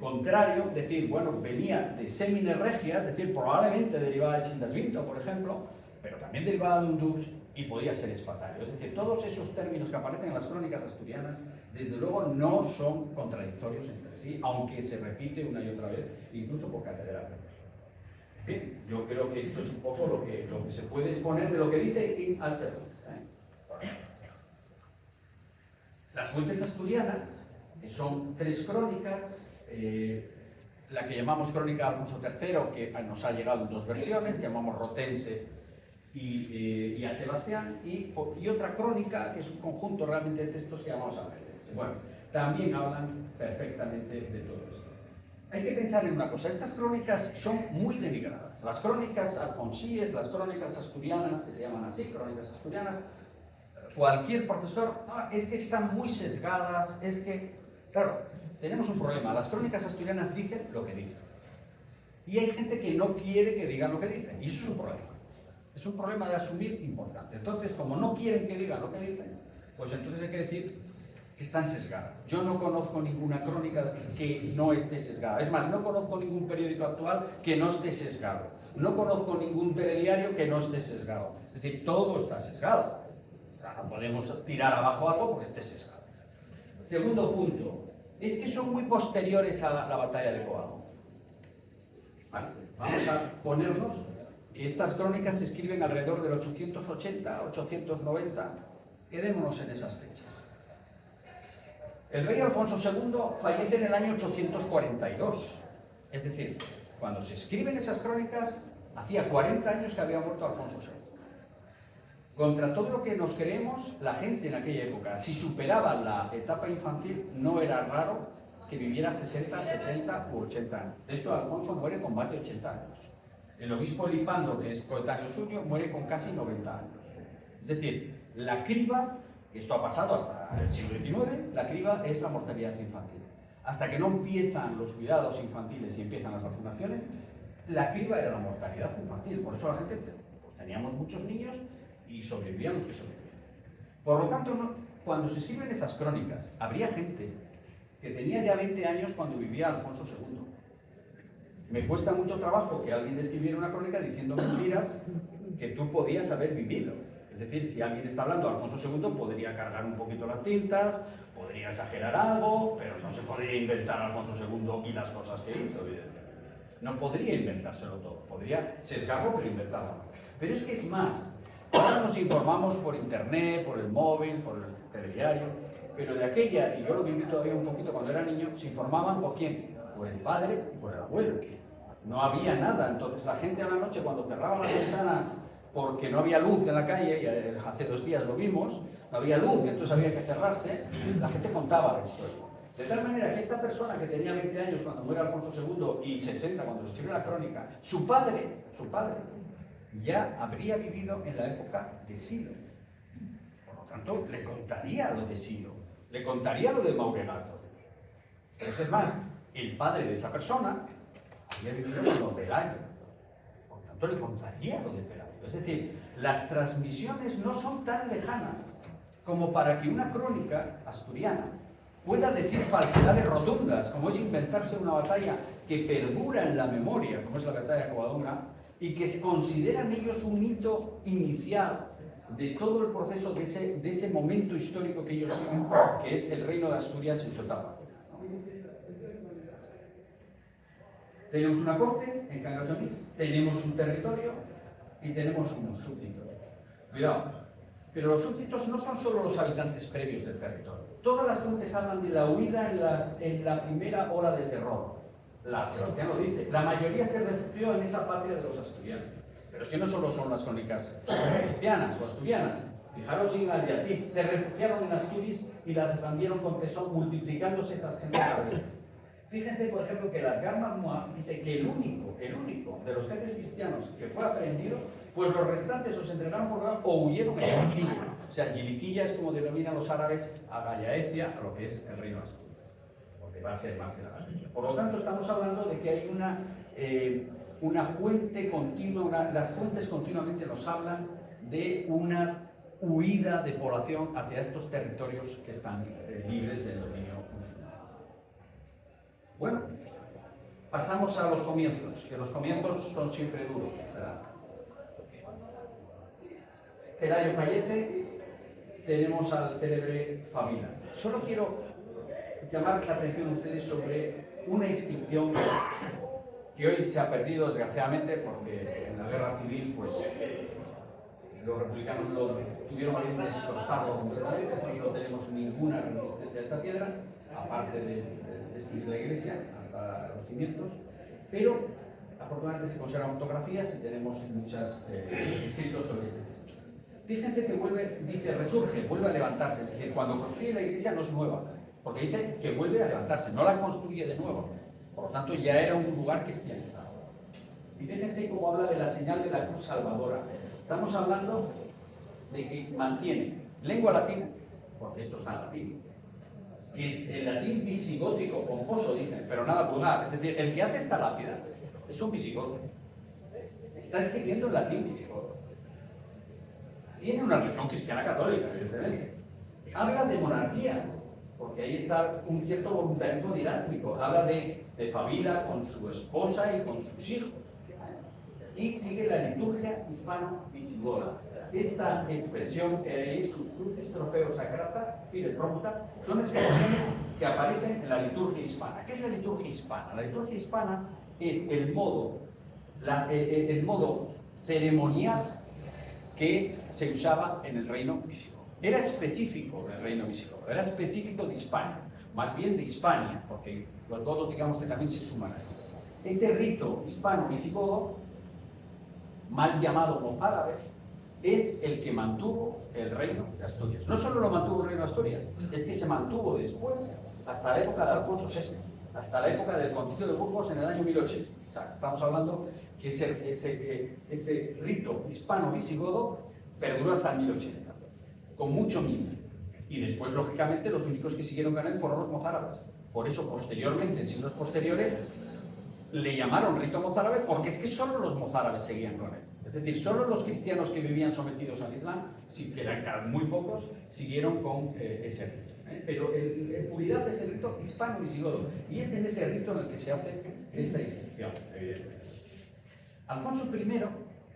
contrario decir, bueno, venía de Semine Regia, es decir, probablemente derivada del Chindasvinto, por ejemplo, pero también derivada de un dux y podía ser espatario. Es decir, todos esos términos que aparecen en las crónicas asturianas, desde luego no son contradictorios entre sí, aunque se repite una y otra vez, incluso por catedráticos. Bien, yo creo que esto es un poco lo que se puede exponer de lo que dice Ibn al-Yatif. Las fuentes asturianas son tres crónicas, la que llamamos Crónica de Alfonso III, que nos ha llegado en dos versiones, que llamamos Rotense y a Sebastián, y otra crónica, que es un conjunto realmente de textos que llamamos Almedense. Bueno, también hablan perfectamente de todo esto. Hay que pensar en una cosa, estas crónicas son muy denigradas. Las crónicas alfonsíes, las crónicas asturianas, que se llaman así, crónicas asturianas, cualquier profesor, es que están muy sesgadas, es que, claro, tenemos un problema, las crónicas asturianas dicen lo que dicen. Y hay gente que no quiere que digan lo que dicen, y eso es un problema. Es un problema de asumir importante. Entonces, como no quieren que digan lo que dicen, pues entonces hay que decir que están sesgadas. Yo no conozco ninguna crónica que no esté sesgada. Es más, no conozco ningún periódico actual que no esté sesgado. No conozco ningún telediario que no esté sesgado. Es decir, todo está sesgado. O sea, no podemos tirar abajo algo porque esté sesgado. Segundo punto, es que son muy posteriores a la batalla de Coamo. Vale, vamos a ponernos que estas crónicas se escriben alrededor del 880, 890, quedémonos en esas fechas. El rey Alfonso II fallece en el año 842, es decir, cuando se escriben esas crónicas, hacía 40 años que había muerto Alfonso II. Contra todo lo que nos creemos, la gente en aquella época, si superaba la etapa infantil, no era raro que viviera 60, 70 u 80 años. De hecho, Alfonso muere con más de 80 años. El obispo Lipandro, que es coetáneo suyo, muere con casi 90 años. Es decir, la criba, esto ha pasado hasta el siglo XIX, la criba es la mortalidad infantil. Hasta que no empiezan los cuidados infantiles y empiezan las vacunaciones, la criba era la mortalidad infantil. Por eso la gente, pues, teníamos muchos niños y sobrevivían los que sobrevivían. Por lo tanto, cuando se escriben esas crónicas, habría gente que tenía ya 20 años cuando vivía Alfonso II. Me cuesta mucho trabajo que alguien escribiera una crónica diciendo mentiras que tú podías haber vivido. Es decir, si alguien está hablando de Alfonso II, podría cargar un poquito las tintas, podría exagerar algo, pero no se podría inventar Alfonso II y las cosas que hizo, evidentemente. No podría inventárselo todo, podría sesgarlo, pero inventarlo. Pero es que es más, ahora nos informamos por internet, por el móvil, por el telediario, pero de aquella, y yo lo viví todavía un poquito cuando era niño, se informaban por quién, por el padre y por el abuelo. No había nada, entonces la gente a la noche cuando cerraban las ventanas porque no había luz en la calle, y hace 2 días lo vimos, no había luz, entonces había que cerrarse, la gente contaba la historia. De tal manera que esta persona que tenía 20 años cuando muere Alfonso II y 60 cuando se escribe la crónica, su padre, ya habría vivido en la época de Silo. Por lo tanto, le contaría lo de Silo, le contaría lo de Mauregato. Pero es más, el padre de esa persona había vivido con los Pelayo. Por tanto, le contaría lo de Pelayo. Es decir, las transmisiones no son tan lejanas como para que una crónica asturiana pueda decir falsedades rotundas, como es inventarse una batalla que perdura en la memoria, como es la batalla de Covadonga, y que se consideran ellos un hito inicial de todo el proceso de ese momento histórico que ellos tienen, que es el reino de Asturias en su etapa. Tenemos una corte en Cangas, tenemos un territorio y tenemos unos súbditos. Cuidado, pero los súbditos no son solo los habitantes previos del territorio. Todas las fuentes hablan de la huida en la primera ola del terror. Sebastián lo dice, la mayoría se refugió en esa patria de los asturianos. Pero es que no solo son las crónicas cristianas o asturianas. Fijaros en Aldiatif, se refugiaron en Asturias y la defendieron con tesón, multiplicándose esas gentes rebeldes. Fíjense, por ejemplo, que la Gama dice que el único de los jefes cristianos que fue aprehendido, pues los restantes o se entregaron por grado o huyeron a Giliquilla. O sea, Giliquilla es como denominan los árabes a Gallaecia, a lo que es el reino de Asturias, porque va a ser más grande. Por lo tanto, estamos hablando de que hay una fuente continua, las fuentes continuamente nos hablan de una huida de población hacia estos territorios que están libres del dominio musulmán. Bueno, pasamos a los comienzos, que los comienzos son siempre duros, ¿verdad? Pelayo fallece, tenemos al célebre Fabila. Solo quiero llamar la atención a ustedes sobre una inscripción que hoy se ha perdido desgraciadamente porque en la guerra civil pues los republicanos lo tuvieron a bien descortarlo completamente, porque no tenemos ninguna resistencia a esta piedra, aparte de destruir la iglesia hasta los cimientos, pero afortunadamente se conservan fotografías y tenemos muchos escritos sobre este texto. Fíjense que resurge, vuelve a levantarse, es decir, cuando construye la iglesia no es nueva, porque dice que vuelve a levantarse, no la construye de nuevo, por lo tanto ya era un lugar cristianizado. Y fíjense cómo habla de la señal de la cruz salvadora. Estamos hablando de que mantiene lengua latina, porque esto está en latín, que es el latín visigótico pomposo, dicen, pero nada vulgar. Es decir, el que hace esta lápida es un visigodo. Está escribiendo en latín visigodo. Tiene una religión cristiana católica, evidentemente. Habla de monarquía, porque ahí está un cierto voluntarismo dinásmico. Habla de Fabila con su esposa y con sus hijos. Y sigue la liturgia hispano-visigoda. Esta expresión que hay, sus cruces, trofeos, sacrata, fide prompta, son expresiones que aparecen en la liturgia hispana. ¿Qué es la liturgia hispana? La liturgia hispana
es el modo ceremonial que se usaba en el reino visigodo. Era específico del reino visigodo, era específico de Hispania, más bien de Hispania, porque los godos digamos que también se suman a él. Ese rito hispano-visigodo, mal llamado mozárabe, es el que mantuvo el reino de Asturias. No solo lo mantuvo el reino de Asturias, es que se mantuvo después hasta la época de Alfonso VI, hasta la época del Concilio de Burgos en el año 1080. O sea, estamos hablando que ese rito hispano-visigodo perduró hasta el 1080, con mucho mimo. Y después, lógicamente, los únicos que siguieron con él fueron los mozárabes. Por eso, posteriormente, en siglos posteriores, le llamaron rito mozárabe porque es que solo los mozárabes seguían con él. Es decir, solo los cristianos que vivían sometidos al Islam, sí, que eran muy pocos, siguieron con ese rito. Pero en puridad es el rito hispano-visigodo, y es en ese rito en el que se hace esta inscripción, evidentemente. Alfonso I,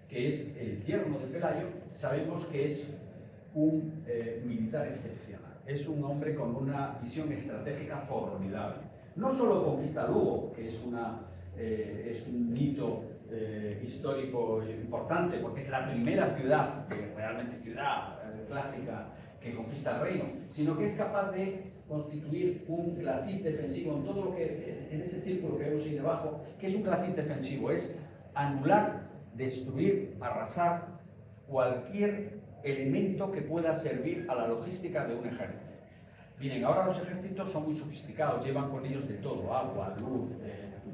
que es el yerno de Pelayo, sabemos que es un militar excepcional. Es un hombre con una visión estratégica formidable. No solo conquista Lugo, que es un hito histórico importante, porque es la primera ciudad, realmente ciudad clásica, que conquista el reino, sino que es capaz de constituir un glacis defensivo en todo lo que, en ese círculo que vemos ahí debajo, que es un glacis defensivo, es anular, destruir, arrasar cualquier elemento que pueda servir a la logística de un ejército. Miren, ahora los ejércitos son muy sofisticados, llevan con ellos de todo, agua, luz,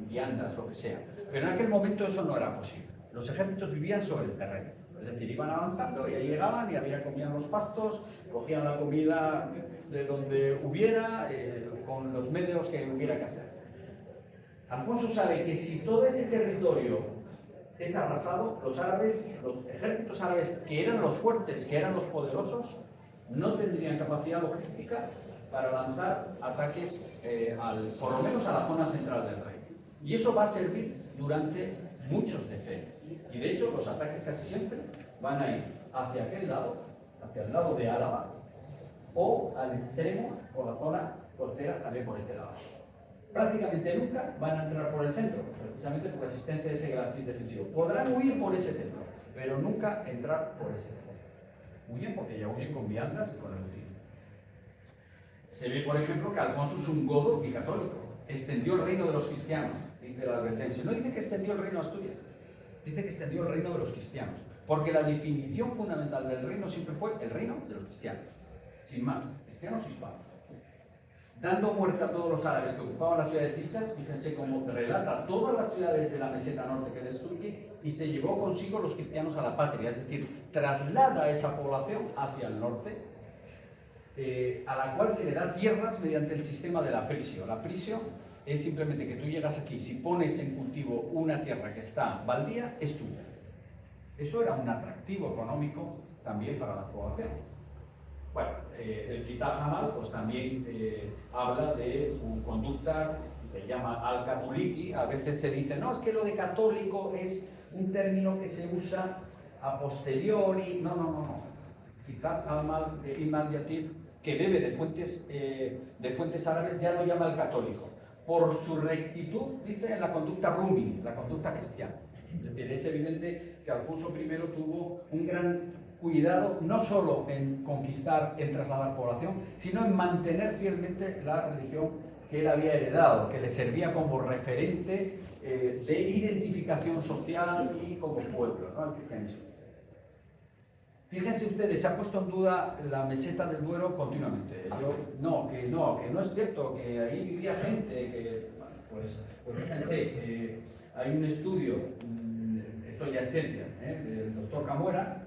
viandas, lo que sea. Pero en aquel momento eso no era posible. Los ejércitos vivían sobre el terreno. Es decir, iban avanzando y ahí llegaban y comían los pastos, cogían la comida de donde hubiera, con los medios que hubiera que hacer. Alfonso sabe que si todo ese territorio es arrasado, los ejércitos árabes, que eran los fuertes, que eran los poderosos, no tendrían capacidad logística para lanzar ataques, por lo menos a la zona central del reino. Y eso va a servir durante muchos decenios. Y de hecho, los ataques casi siempre van a ir hacia aquel lado, hacia el lado de Álava, o al extremo, por la zona costera, también por este lado. Prácticamente nunca van a entrar por el centro, precisamente por la existencia de ese glacis defensivo. Podrán huir por ese centro, pero nunca entrar por ese centro. Huyen porque ya huyen con viandas y con el botín. Se ve, por ejemplo, que Alfonso es un godo y católico. Extendió el reino de los cristianos, dice la advertencia. No dice que extendió el reino de Asturias, dice que extendió el reino de los cristianos. Porque la definición fundamental del reino siempre fue el reino de los cristianos. Sin más, cristianos hispanos. Dando muerte a todos los árabes que ocupaban las ciudades dichas, fíjense cómo relata todas las ciudades de la meseta norte que destruye y se llevó consigo los cristianos a la patria, es decir, traslada a esa población hacia el norte, a la cual se le da tierras mediante el sistema de la prisio. La prisio es simplemente que tú llegas aquí, si pones en cultivo una tierra que está baldía, es tuya. Eso era un atractivo económico también para las poblaciones. Bueno, el Kitab Hamal pues también habla de su conducta, que llama al-Katuliki. A veces se dice, no, es que lo de católico es un término que se usa a posteriori. No. Kitab Hamal de Ibn al-Yatif, que bebe de fuentes árabes, ya lo llama el católico. Por su rectitud, dice, en la conducta rumi, la conducta cristiana. Es decir, es evidente que Alfonso I tuvo un gran cuidado no solo en conquistar, en trasladar población, sino en mantener fielmente la religión que él había heredado, que le servía como referente de identificación social y como pueblo, ¿no?, al cristianismo. Fíjense ustedes, se ha puesto en duda la meseta del Duero continuamente. Que no es cierto, que ahí vivía gente, que, bueno, pues fíjense, hay un estudio, esto ya es ciencia, del doctor Camuera,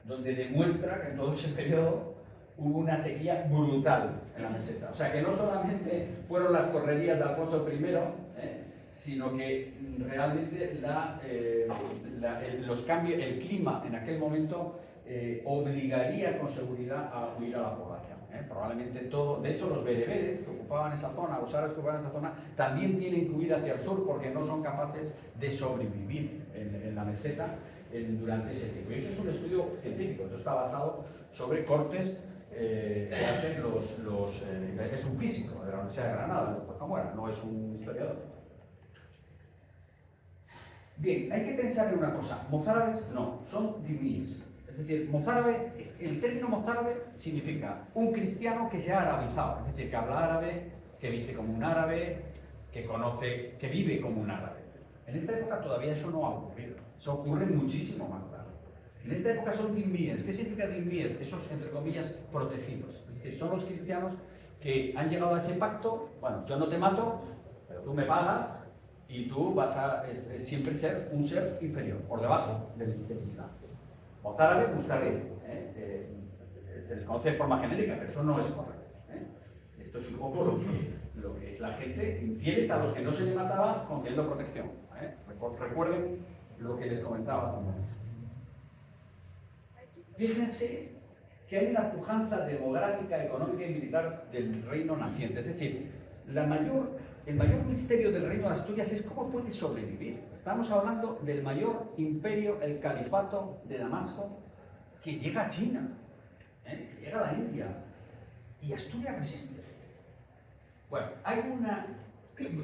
donde demuestra que en todo ese periodo hubo una sequía brutal en la meseta. O sea, que no solamente fueron las correrías de Alfonso I, sino que realmente los cambios, el clima en aquel momento obligaría con seguridad a huir a la población. Probablemente todo, de hecho los bereberes que ocupaban esa zona, los árabes que ocupaban esa zona, también tienen que huir hacia el sur porque no son capaces de sobrevivir en la meseta durante ese tiempo. Y eso es un estudio científico, eso está basado sobre cortes que hacen es un físico de la Universidad de Granada, el doctor Camuera, no es un historiador. Bien, hay que pensar en una cosa. Mozárabes no, son dhimmis. Es decir, mozárabe, el término mozárabe significa un cristiano que se ha arabizado, es decir, que habla árabe, que viste como un árabe, que conoce, que vive como un árabe. En esta época todavía eso no ha ocurrido. Eso ocurre muchísimo más tarde. En esta época son dhimmis. ¿Qué significa dhimmis? Esos, entre comillas, protegidos. Es decir, son los cristianos que han llegado a ese pacto. Bueno, yo no te mato, pero tú me pagas y tú vas a siempre ser un ser inferior, por debajo del Islam. Mozárabe, mustarrí. Se les conoce de forma genérica, pero eso no es correcto. Esto es un poco lo que es la gente infieles a los que no se les mataba concediendo protección. Recuerden lo que les comentaba hace un momento. Fíjense que hay una pujanza demográfica, económica y militar del reino naciente. Es decir, el mayor misterio del reino de Asturias es cómo puede sobrevivir. Estamos hablando del mayor imperio, el califato de Damasco, que llega a China, que llega a la India, y Asturias resiste. Bueno, hay una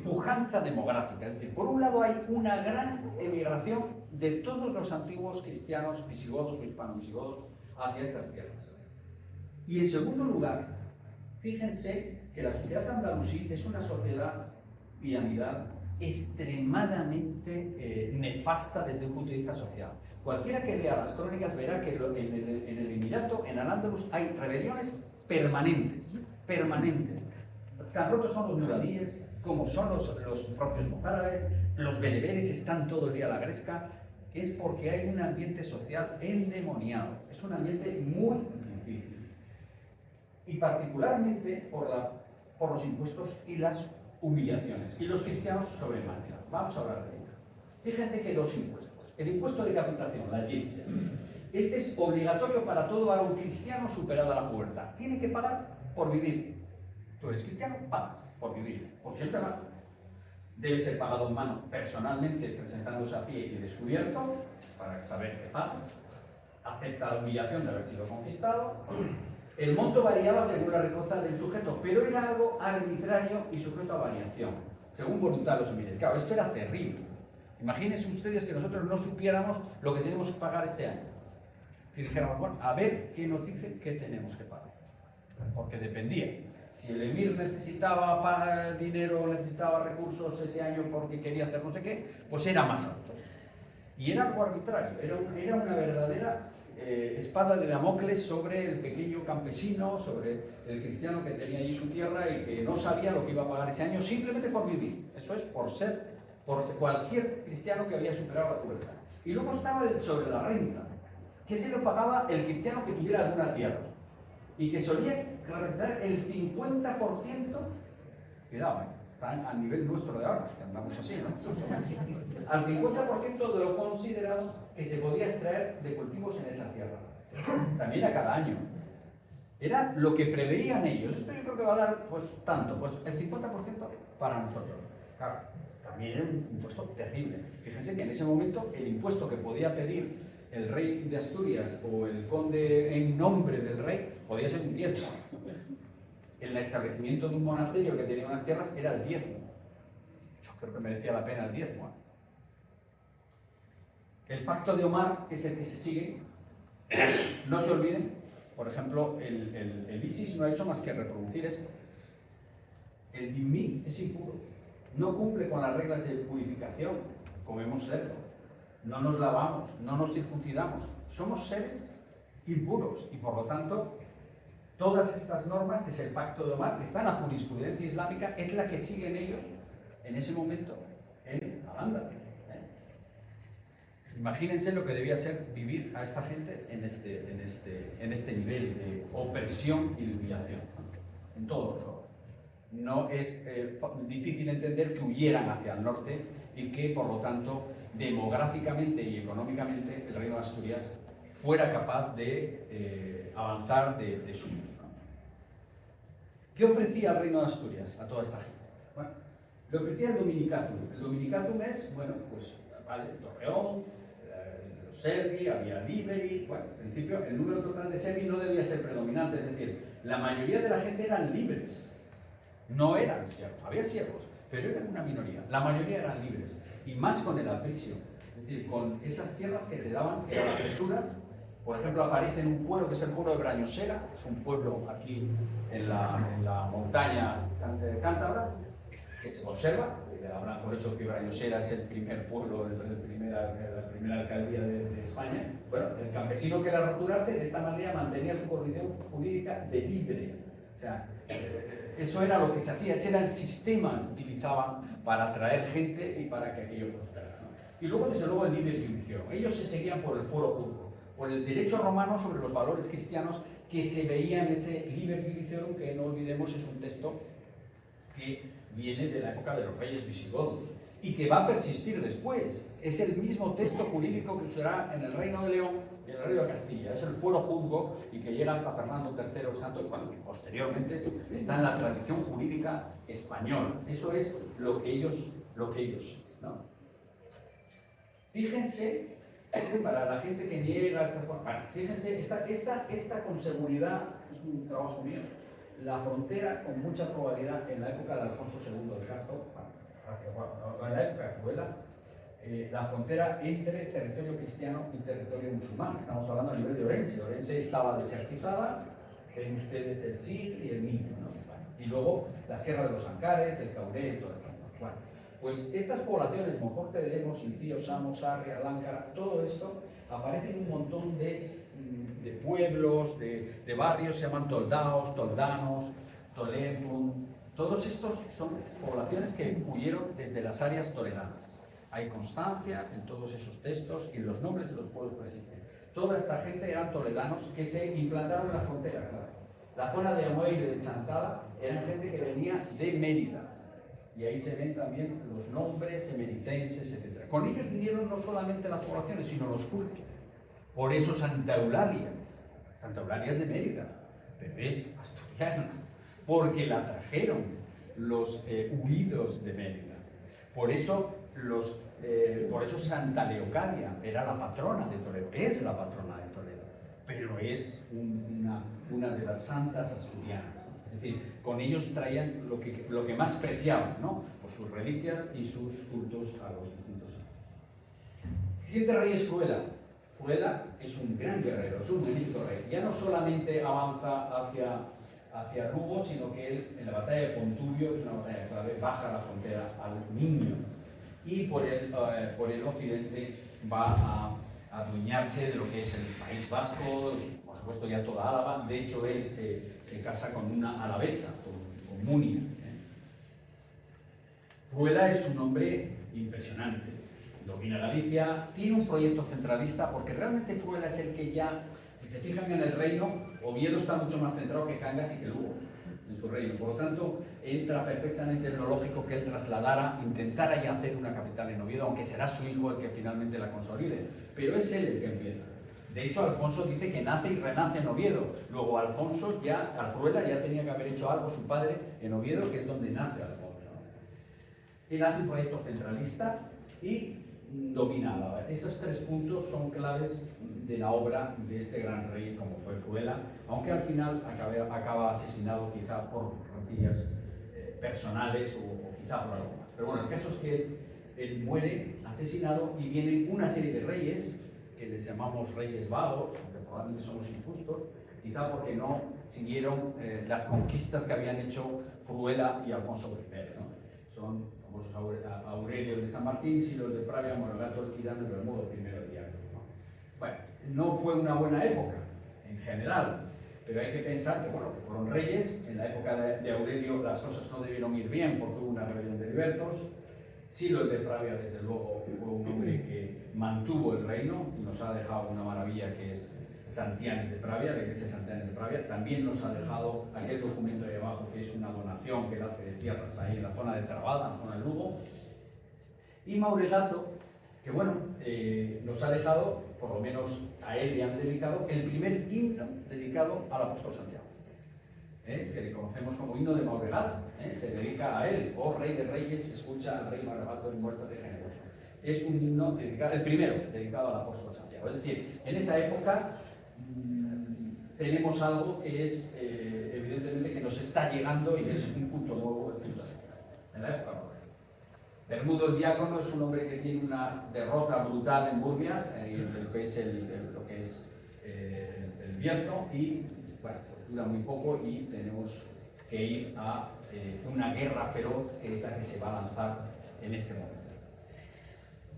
pujanza demográfica, es decir, por un lado hay una gran emigración de todos los antiguos cristianos visigodos o hispano-visigodos hacia estas tierras. Y en segundo lugar, fíjense que la sociedad andalusí es una sociedad piramidal extremadamente nefasta desde un punto de vista social. Cualquiera que lea las crónicas verá que en el Emirato, en Al-Ándalus, hay rebeliones permanentes. Tan pronto son los nuradíes, como son los propios mozárabes, los bereberes están todo el día a la gresca, es porque hay un ambiente social endemoniado. Es un ambiente muy difícil. Y particularmente por los impuestos y las humillaciones. Y los cristianos sobremanera. Vamos a hablar de ello. Fíjense que los impuestos. El impuesto de capitación, la jizya, este es obligatorio para todo varón cristiano superada la pubertad. Tiene que pagar por vivir. Tú eres cristiano, pagas por vivir. Por siempre debe ser pagado en mano personalmente, presentándose a pie y descubierto, para saber que pagas. Acepta la humillación de haber sido conquistado. El monto variaba según la riqueza del sujeto, pero era algo arbitrario y sujeto a variación, según voluntad de los emires. Claro, esto era terrible. Imagínense ustedes que nosotros no supiéramos lo que tenemos que pagar este año. Y dijéramos, bueno, a ver qué nos dice que tenemos que pagar. Porque dependía. Si el emir necesitaba dinero, necesitaba recursos ese año porque quería hacer no sé qué, pues era más alto. Y era algo arbitrario, era una verdadera espada de Damocles sobre el pequeño campesino, sobre el cristiano que tenía allí su tierra y que no sabía lo que iba a pagar ese año simplemente por vivir. Eso es, por cualquier cristiano que había superado la pubertad. Y luego estaba sobre la renta, que se lo pagaba el cristiano que tuviera alguna tierra y que solía representar el 50%, cuidado, está a nivel nuestro de ahora, que andamos así, ¿no? Al 50% de lo considerado que se podía extraer de cultivos en esa tierra. También a cada año. Era lo que preveían ellos. Esto yo creo que va a dar, pues, tanto, pues el 50% para nosotros. Claro, también era un impuesto terrible. Fíjense que en ese momento el impuesto que podía pedir el rey de Asturias o el conde en nombre del rey podía ser un 10. El establecimiento de un monasterio que tenía unas tierras era el 10. Yo creo que merecía la pena el 10. El pacto de Omar, que es el que se sigue, no se olviden, por ejemplo, el ISIS no ha hecho más que reproducir esto. El dhimmi es impuro, no cumple con las reglas de purificación, comemos cerdo, no nos lavamos, no nos circuncidamos, somos seres impuros y por lo tanto todas estas normas, que es el pacto de Omar, que está en la jurisprudencia islámica, es la que siguen ellos en ese momento en Al-Ándalus. Imagínense lo que debía ser vivir a esta gente en este nivel de opresión y de humillación, en todos los órdenes. No es difícil entender que huyeran hacia el norte y que, por lo tanto, demográficamente y económicamente el reino de Asturias fuera capaz de avanzar, de subir, ¿no? ¿Qué ofrecía el reino de Asturias a toda esta gente? Bueno, le ofrecía el Dominicatum. El Dominicatum es, bueno, pues, vale, Torreón, los serbi, había liberi. Bueno, en principio el número total de serbi no debía ser predominante, es decir, la mayoría de la gente eran libres, no eran siervos, había siervos, pero eran una minoría, la mayoría eran libres, y más con el aprecio Es decir, con esas tierras que te daban, era la censura. Por ejemplo, aparece en un pueblo que es el pueblo de Brañosera, es un pueblo aquí en la montaña cántabra, que se conserva. Habrán por eso que Brañosera es el primer pueblo, la primera alcaldía de España. Bueno, el campesino que era roturarse de esta manera mantenía su condición jurídica de libre. O sea, eso era lo que se hacía, ese era el sistema que utilizaban para atraer gente y para que aquello prosperara, ¿no? Y luego, desde luego, el libre judicio. Ellos se seguían por el foro juzgo, por el derecho romano sobre los valores cristianos que se veía en ese liber judiciorum, que no olvidemos es un texto que viene de la época de los reyes visigodos y que va a persistir después. Es el mismo texto jurídico que usará en el Reino de León y en el Reino de Castilla. Es el fuero juzgo y que llega hasta Fernando III el Santo y cuando posteriormente está en la tradición jurídica española. Eso es lo que ellos ¿no? Fíjense, para la gente que niega estas cosas, bueno, fíjense, esta con seguridad es un trabajo mío. La frontera, con mucha probabilidad, en la época de Alfonso II de Castro, en la época de Fruela, la frontera entre territorio cristiano y territorio musulmán. Estamos hablando a nivel de Orense. Orense estaba desertizada, ven ustedes el Sil y el Miño, ¿no? Y luego la Sierra de los Ancares, el Cauré y todas estas cosas. Bueno, pues estas poblaciones, Monforte de Lemos, Incío, Samos, Sarria, Láncara, todo esto aparece en un montón de pueblos, de barrios, se llaman toldaos, toldanos, toletum. Todos estos son poblaciones que huyeron desde las áreas toledanas. Hay constancia en todos esos textos y en los nombres de los pueblos que existen. Toda esta gente eran toledanos que se implantaron en la frontera, claro. La zona de Amoeiro y de Chantada eran gente que venía de Mérida. Y ahí se ven también los nombres emeritenses, etc. Con ellos vinieron no solamente las poblaciones, sino los cultos. Por eso Santa Eulalia es de Mérida, pero es asturiana, porque la trajeron los huidos de Mérida. Por eso Santa Leocadia era la patrona de Toledo, es la patrona de Toledo, pero es una de las santas asturianas, ¿no? Es decir, con ellos traían lo que más preciaban, ¿no? Por sus reliquias y sus cultos a los distintos santos. Siguiente rey es Fruela. Fruela es un gran guerrero, es un magnífico rey. Ya no solamente avanza hacia Lugo, sino que él, en la batalla de Pontubio, es una batalla clave, baja la frontera al Miño y por el occidente va a adueñarse de lo que es el País Vasco, por supuesto ya toda Álava. De hecho, él se casa con una alavesa, con Munia. Fruela es un hombre impresionante. Domina Galicia, tiene un proyecto centralista, porque realmente Fruela es el que ya, si se fijan en el reino, Oviedo está mucho más centrado que Cangas y que Lugo en su reino. Por lo tanto, entra perfectamente en lo lógico que él intentara ya hacer una capital en Oviedo, aunque será su hijo el que finalmente la consolide. Pero es él el que empieza. De hecho, Alfonso dice que nace y renace en Oviedo. Luego Alfonso Fruela ya tenía que haber hecho algo, su padre, en Oviedo, que es donde nace Alfonso, ¿no? Él hace un proyecto centralista y domina Álava. Esos tres puntos son claves de la obra de este gran rey como fue Fruela, aunque al final acaba asesinado quizá por rencillas personales o quizá por algo más. Pero bueno, el caso es que él muere asesinado y vienen una serie de reyes que les llamamos reyes vagos, aunque probablemente somos injustos, quizá porque no siguieron las conquistas que habían hecho Fruela y Alfonso I, ¿no? Son Aurelio de San Martín, Silo de Pravia, Monogato, Tirano y Bermudo I de Diablo, ¿no? Bueno, no fue una buena época en general, pero hay que pensar que, bueno, fueron reyes. En la época de Aurelio las cosas no debieron ir bien porque hubo una rebelión de libertos. Silo de Pravia, desde luego, fue un hombre que mantuvo el reino y nos ha dejado una maravilla que es Santianes de Pravia, la iglesia de Santianes de Pravia. También nos ha dejado aquel documento ahí abajo que es una donación que él hace de tierras ahí en la zona de Trabada, en la zona de Lugo. Y Mauregato, que bueno, nos ha dejado, por lo menos a él le han dedicado, el primer himno dedicado al apóstol Santiago, que le conocemos como himno de Mauregato, se dedica a él: oh Rey de Reyes, escucha al Rey Mauregato en muéstrate generoso. Es un himno dedicado, el primero dedicado al apóstol Santiago. Es decir, en esa época tenemos algo que es evidentemente que nos está llegando y es un punto nuevo en la época moderna. Bermudo el Diácono es un hombre que tiene una derrota brutal en Burbia, en lo que es el Bierzo, y bueno, pues dura muy poco y tenemos que ir a una guerra feroz que es la que se va a lanzar en este momento.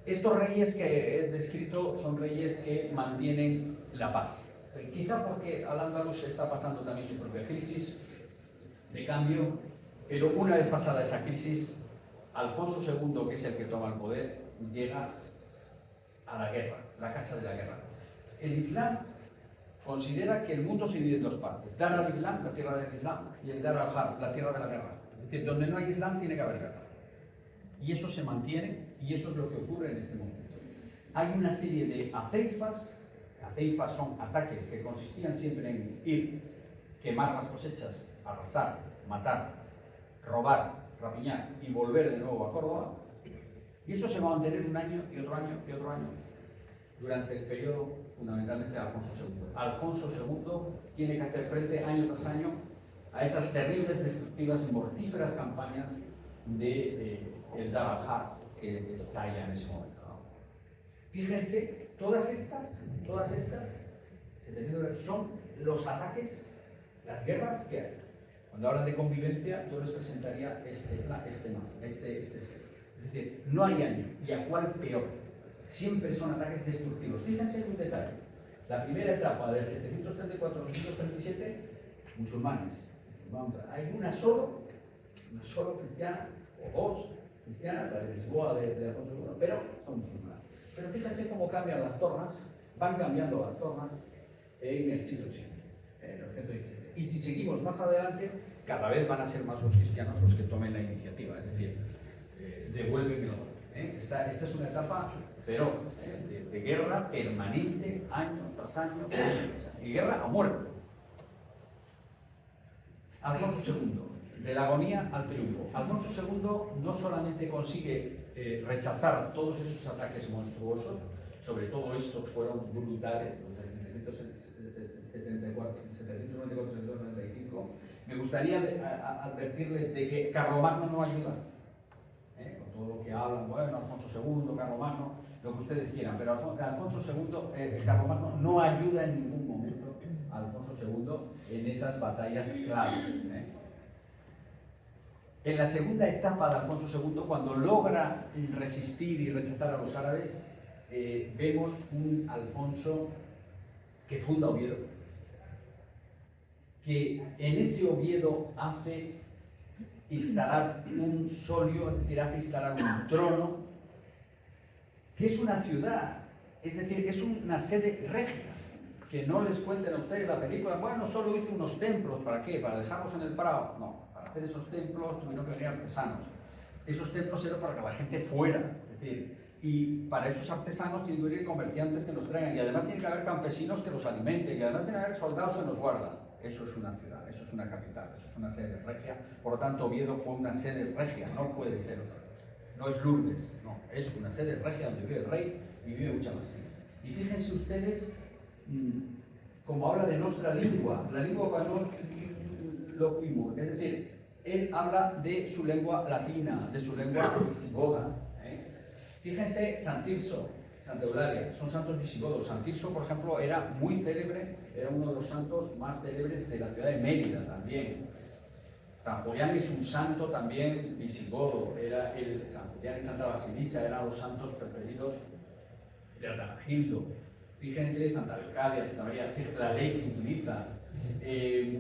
Estos reyes que he descrito son reyes que mantienen la paz. Quizá porque Al-Ándalus está pasando también su propia crisis de cambio, pero una vez pasada esa crisis, Alfonso II, que es el que toma el poder, llega a la guerra, la casa de la guerra. El Islam considera que el mundo se divide en dos partes: Dar al-Islam, la tierra del Islam, y el Dar al-Harb, la tierra de la guerra. Es decir, donde no hay Islam tiene que haber guerra. Y eso se mantiene, y eso es lo que ocurre en este momento. Hay una serie de aceifas. Aceifas son ataques que consistían siempre en ir, quemar las cosechas, arrasar, matar, robar, rapiñar y volver de nuevo a Córdoba. Y eso se va a mantener un año y otro año y otro año durante el periodo fundamentalmente de Alfonso II. Alfonso II tiene que hacer frente año tras año a esas terribles, destructivas y mortíferas campañas de el Dar al-Harb que estalla en ese momento, ¿no? Fíjense, todas estas son los ataques, las guerras que hay. Cuando hablan de convivencia, yo les presentaría este esquema. Es decir, no hay año, y a cuál peor. Siempre son ataques destructivos. Fíjense en un detalle. La primera etapa del 734 al 737, musulmanes. Hay una solo cristiana, o dos cristianas, la de Lisboa de Alfonso II, pero son musulmanes. Pero fíjense cómo cambian las tornas, van cambiando las tornas en el siglo VII, en el 117. Y si seguimos más adelante, cada vez van a ser más los cristianos los que tomen la iniciativa, es decir, devuelven el honor. Esta es una etapa feroz, de guerra permanente, año tras año, y guerra a muerte. Alfonso II, de la agonía al triunfo. Alfonso II no solamente consigue rechazar todos esos ataques monstruosos, sobre todo estos fueron brutales, los de 794-795. Me gustaría advertirles de que Carlomagno no ayuda, con todo lo que hablan, bueno, Alfonso II, Carlomagno, lo que ustedes quieran, pero Alfonso II, Carlomagno no ayuda en ningún momento a Alfonso II en esas batallas claves. En la segunda etapa de Alfonso II, cuando logra resistir y rechazar a los árabes, vemos un Alfonso que funda Oviedo, que en ese Oviedo hace instalar un solio, es decir, hace instalar un trono, que es una ciudad, es decir, es una sede regia. Que no les cuenten a ustedes la película, bueno, solo hice unos templos, ¿para qué? ¿Para dejarlos en el prado? No, para hacer esos templos tuvieron que venir artesanos. Esos templos eran para que la gente fuera, es decir, y para esos artesanos tienen que venir comerciantes que nos traigan, y además tiene que haber campesinos que los alimenten, y además tiene que haber soldados que nos guardan. Eso es una ciudad, eso es una capital, eso es una sede regia. Por lo tanto, Oviedo fue una sede regia, no puede ser otra cosa. No es Lourdes, no, es una sede regia donde vive el rey y vive mucha más gente. Y fíjense ustedes, como habla de nuestra lengua, la lengua cuando lo fuimos, es decir, él habla de su lengua latina, de su lengua visigoda. Fíjense, San Tirso, Santa Eulalia, son santos visigodos. San Tirso, por ejemplo, era muy célebre, era uno de los santos más célebres de la ciudad de Mérida también. San Julián es un santo también visigodo, San Julián y Santa Basilisa eran los santos preferidos de Artagildo. Fíjense, Santa Leocadia, Santa María, la ley que utiliza,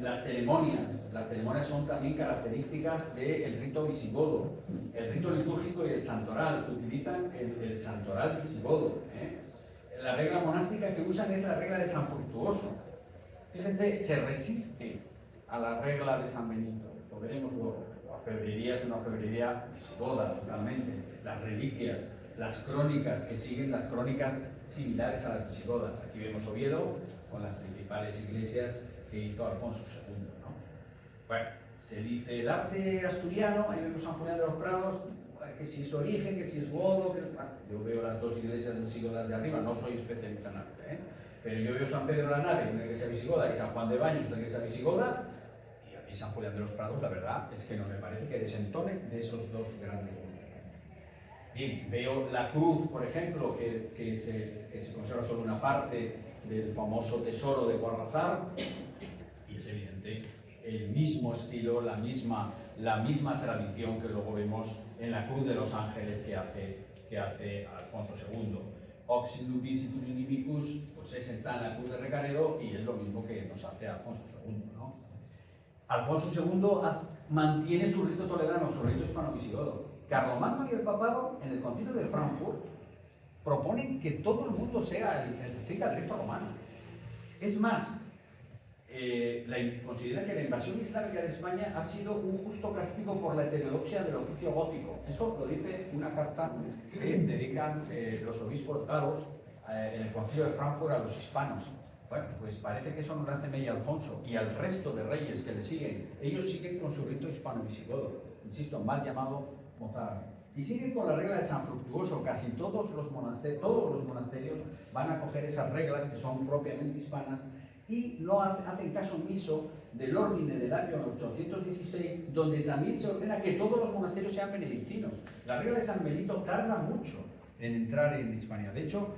las ceremonias son también características del rito visigodo. El rito litúrgico y el santoral utilizan el santoral visigodo. La regla monástica que usan es la regla de San Fructuoso. Fíjense, se resiste a la regla de San Benito. Lo veremos luego. La orfebrería es una orfebrería visigoda totalmente. Las reliquias, las crónicas que siguen las crónicas similares a las visigodas. Aquí vemos Oviedo con las principales iglesias que hizo Alfonso II, ¿no? Bueno, se dice el arte asturiano, ahí vemos San Julián de los Prados, que si es origen, que si es godo, bueno, yo veo las dos iglesias visigodas de arriba, no soy especialista en arte, pero yo veo San Pedro de la Nave, una iglesia visigoda, y San Juan de Baños, una iglesia visigoda, y a mí San Julián de los Prados, la verdad es que no me parece que desentone de esos dos grandes. Bien, veo la cruz, por ejemplo, que se conserva solo una parte del famoso tesoro de Guadalajara, y es evidente el mismo estilo, la misma tradición que luego vemos en la Cruz de los Ángeles que hace Alfonso II. Oxidum Vincitur Inimicus, pues es está en la Cruz de Recaredo y es lo mismo que nos hace Alfonso II, ¿no? Alfonso II mantiene su rito toledano, su rito hispano-visigodo. Carlomagno y el papado, en el Concilio de Frankfurt, proponen que todo el mundo siga el rito romano. Es más, considera que la invasión islámica de España ha sido un justo castigo por la heterodoxia del oficio gótico. Eso lo dice una carta que dedican los obispos galos en el Concilio de Frankfurt a los hispanos. Bueno, pues parece que eso no le hace mella a Alfonso y al resto de reyes que le siguen. Ellos siguen con su rito hispano-visigodo, insisto, mal llamado mozárabe. Y siguen con la regla de San Fructuoso. Casi todos los monasterios van a coger esas reglas que son propiamente hispanas y no hacen caso omiso del orden del año 816, donde también se ordena que todos los monasterios sean benedictinos. La regla de San Benito tarda mucho en entrar en Hispania. De hecho,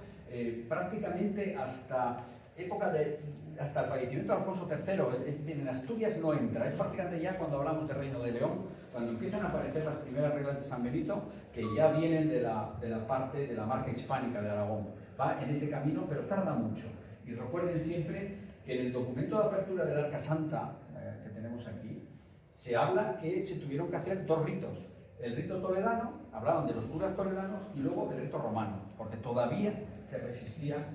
prácticamente hasta el fallecimiento de Alfonso III, es decir, en Asturias no entra. Es prácticamente ya cuando hablamos del Reino de León, cuando empiezan a aparecer las primeras reglas de San Benito, que ya vienen de la parte de la marca hispánica de Aragón. Va en ese camino, pero tarda mucho. Y recuerden siempre que en el documento de apertura del Arca Santa que tenemos aquí, se habla que se tuvieron que hacer dos ritos. El rito toledano, hablaban de los curas toledanos, y luego el rito romano, porque todavía se resistía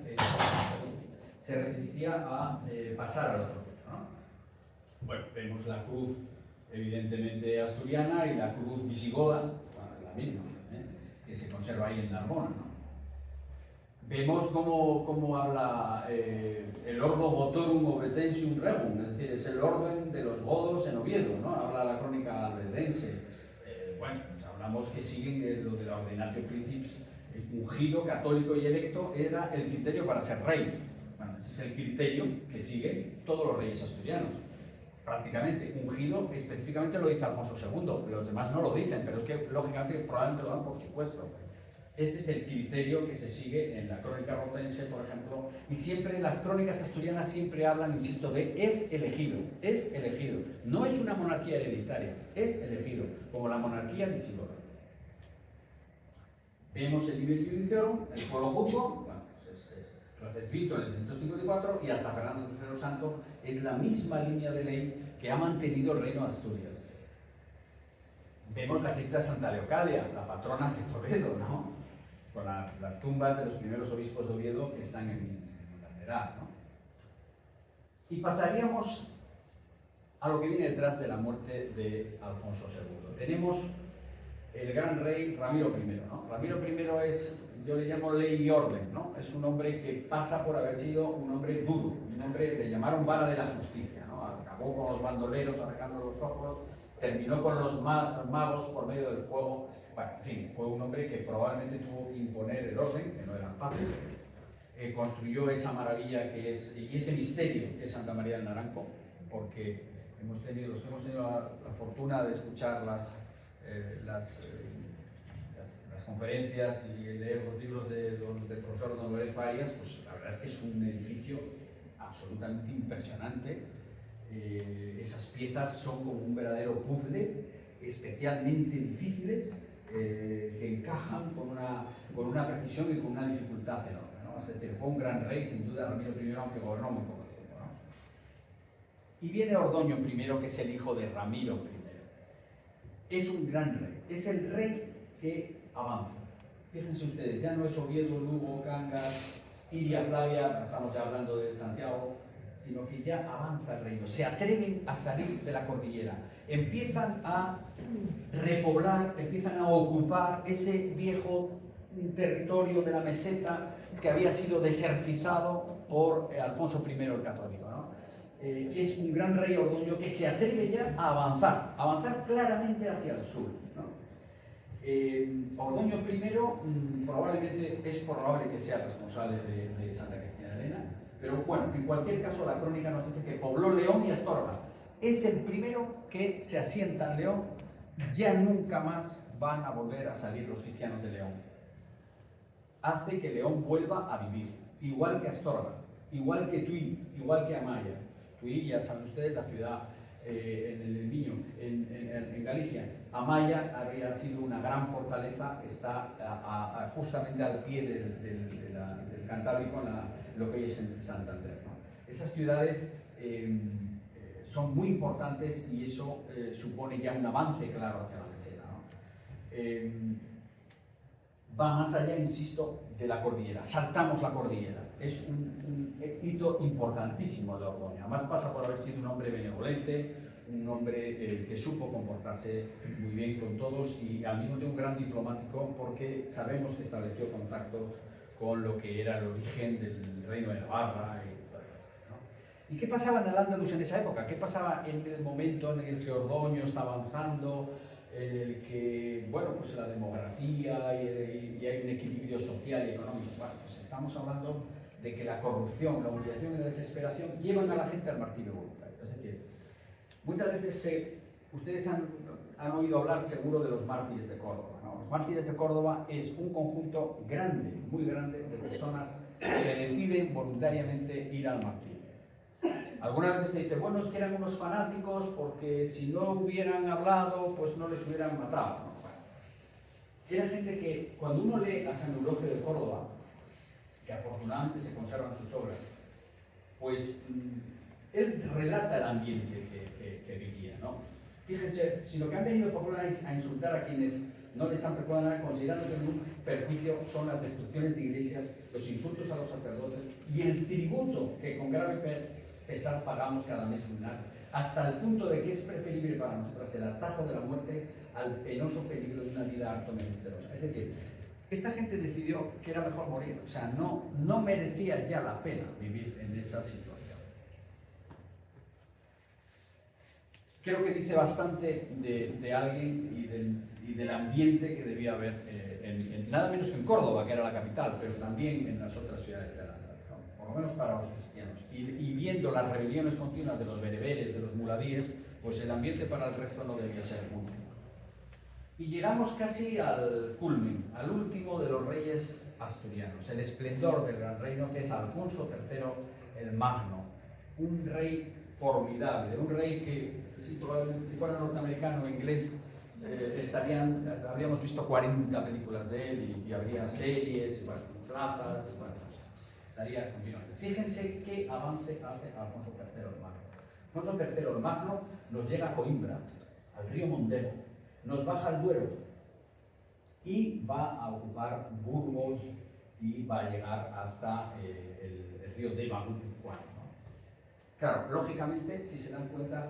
a pasar al otro rito, ¿no? Bueno, vemos la cruz evidentemente asturiana y la cruz visigoda, la misma, que se conserva ahí en Narbona, ¿no? Vemos cómo habla el Ordo Votorum Obretensium Regum, es decir, es el orden de los godos en Oviedo, ¿no? Habla la crónica albedense. Bueno, pues hablamos que siguen lo de la Ordinatio Principis, ungido, católico y electo era el criterio para ser rey. Bueno, ese es el criterio que siguen todos los reyes asturianos. Prácticamente, ungido específicamente lo dice Alfonso II, los demás no lo dicen, pero es que lógicamente probablemente lo dan por supuesto. Este es el criterio que se sigue en la crónica rotense, por ejemplo, y siempre las crónicas asturianas siempre hablan, insisto, de es elegido, no es una monarquía hereditaria, es elegido, como la monarquía visigoda. Vemos el Liber Iudiciorum, el Foro Juzgo, bueno, pues es recesvito en el 654 y hasta Fernando III Santo es la misma línea de ley que ha mantenido el reino de Asturias. Vemos la cripta de Santa Leocadia, la patrona de Toledo, ¿no? Con las tumbas de los primeros obispos de Oviedo que están en la lateral, ¿no? Y pasaríamos a lo que viene detrás de la muerte de Alfonso II. Tenemos el gran rey Ramiro I, ¿no? Ramiro I es, yo le llamo ley y orden, ¿no? Es un hombre que pasa por haber sido un hombre duro, un hombre, le llamaron vara de la justicia, ¿no? Acabó con los bandoleros arrancando los ojos, terminó con los magos por medio del fuego. Bueno, en fin, fue un hombre que probablemente tuvo que imponer el orden, que no era fácil. Construyó esa maravilla que es, y ese misterio que es Santa María del Naranco, porque los que hemos tenido la fortuna de escuchar las conferencias y leer los libros del profesor Don Lorenzo Arias, pues la verdad es que es un edificio absolutamente impresionante. Esas piezas son como un verdadero puzzle, especialmente difíciles, que encajan con una precisión y con una dificultad enorme, ¿no? Es decir, fue un gran rey, sin duda, Ramiro I, aunque gobernó muy poco tiempo, ¿no? Y viene Ordoño I, que es el hijo de Ramiro I. Es un gran rey, es el rey que avanza. Fíjense ustedes, ya no es Oviedo, Lugo, Cangas, Iria, Flavia, estamos ya hablando de Santiago, sino que ya avanza el reino, se atreven a salir de la cordillera, empiezan a repoblar, empiezan a ocupar ese viejo territorio de la meseta que había sido desertizado por Alfonso I el Católico, ¿no? Es un gran rey Ordoño que se atreve ya a avanzar claramente hacia el sur, ¿no? Ordoño I probablemente es probable que sea responsable de Santa Cristina de Elena, pero bueno, en cualquier caso la crónica nos dice que pobló León y Astorga. Es el primero que se asienta en León ya nunca más van a volver a salir los cristianos de León. Hace que León vuelva a vivir, igual que Astorga, igual que Tui, igual que Amaya. Tui, ya saben ustedes, la ciudad en el Miño, en Galicia. Amaya había sido una gran fortaleza, está justamente al pie del Cantábrico, lo que hoy es en Santander, ¿no? Esas ciudades son muy importantes y eso supone ya un avance claro hacia la meseta, ¿no? Va más allá, insisto, de la cordillera. Saltamos la cordillera. Es un hito importantísimo de Ordoño. Además pasa por haber sido un hombre benevolente, un hombre que supo comportarse muy bien con todos y al mismo tiempo un gran diplomático, porque sabemos que estableció contactos con lo que era el origen del reino de Navarra. ¿Y qué pasaba en el Andalus en esa época? ¿Qué pasaba en el momento en el que Ordoño está avanzando, en el que, bueno, pues la demografía y hay un equilibrio social y económico? Bueno, pues estamos hablando de que la corrupción, la humillación y la desesperación llevan a la gente al martirio voluntario. Es decir, muchas veces ustedes han oído hablar seguro de los mártires de Córdoba, ¿no? Los mártires de Córdoba es un conjunto grande, muy grande, de personas que deciden voluntariamente ir al martirio. Algunas veces se dice, bueno, es que eran unos fanáticos porque si no hubieran hablado, pues no les hubieran matado, ¿no? Bueno, era gente que, cuando uno lee a San Eulogio de Córdoba, que afortunadamente se conservan sus obras, pues él relata el ambiente que vivía, ¿no? Fíjense, si lo que han venido populares a insultar a quienes no les han perdonado, considerando que un perjuicio son las destrucciones de iglesias, los insultos a los sacerdotes y el tributo que con grave pesar pagamos cada mes lunar, hasta el punto de que es preferible para nosotras el atajo de la muerte al penoso peligro de una vida harto menesterosa. Es decir, esta gente decidió que era mejor morir, o sea, no merecía ya la pena vivir en esa situación. Creo que dice bastante de alguien y del ambiente que debía haber, nada menos que en Córdoba, que era la capital, pero también en las otras ciudades de la Andaluz, ¿no? Por lo menos para los cristianos. Y viendo las rebeliones continuas de los bereberes, de los muladíes, pues el ambiente para el resto no debía ser mucho. Y llegamos casi al culmen, al último de los reyes asturianos, el esplendor del gran reino, que es Alfonso III el Magno, un rey formidable, un rey que, si fuera norteamericano o inglés, habríamos visto 40 películas de él y habría series, y, bueno, plazas, y, bueno, estaría continuando. Fíjense qué avance hace Alfonso III el Magno. Alfonso III el Magno nos llega a Coimbra, al río Mondego, nos baja al Duero y va a ocupar Burgos y va a llegar hasta el río Deva, ¿no? Claro, lógicamente, si se dan cuenta,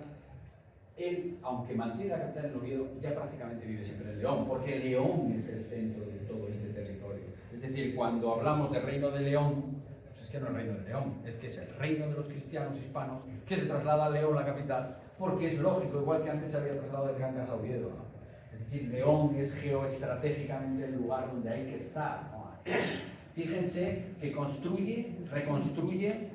él, aunque mantiene la capital en Oviedo, ya prácticamente vive siempre en León, porque León es el centro de todo este territorio. Es decir, cuando hablamos del Reino de León, pues es que no es el Reino de León, es que es el reino de los cristianos hispanos que se traslada a León, la capital, porque es lógico, igual que antes se había trasladado de Cangas a Oviedo, ¿no? Es decir, León es geoestratégicamente el lugar donde hay que estar, ¿no? Fíjense que construye, reconstruye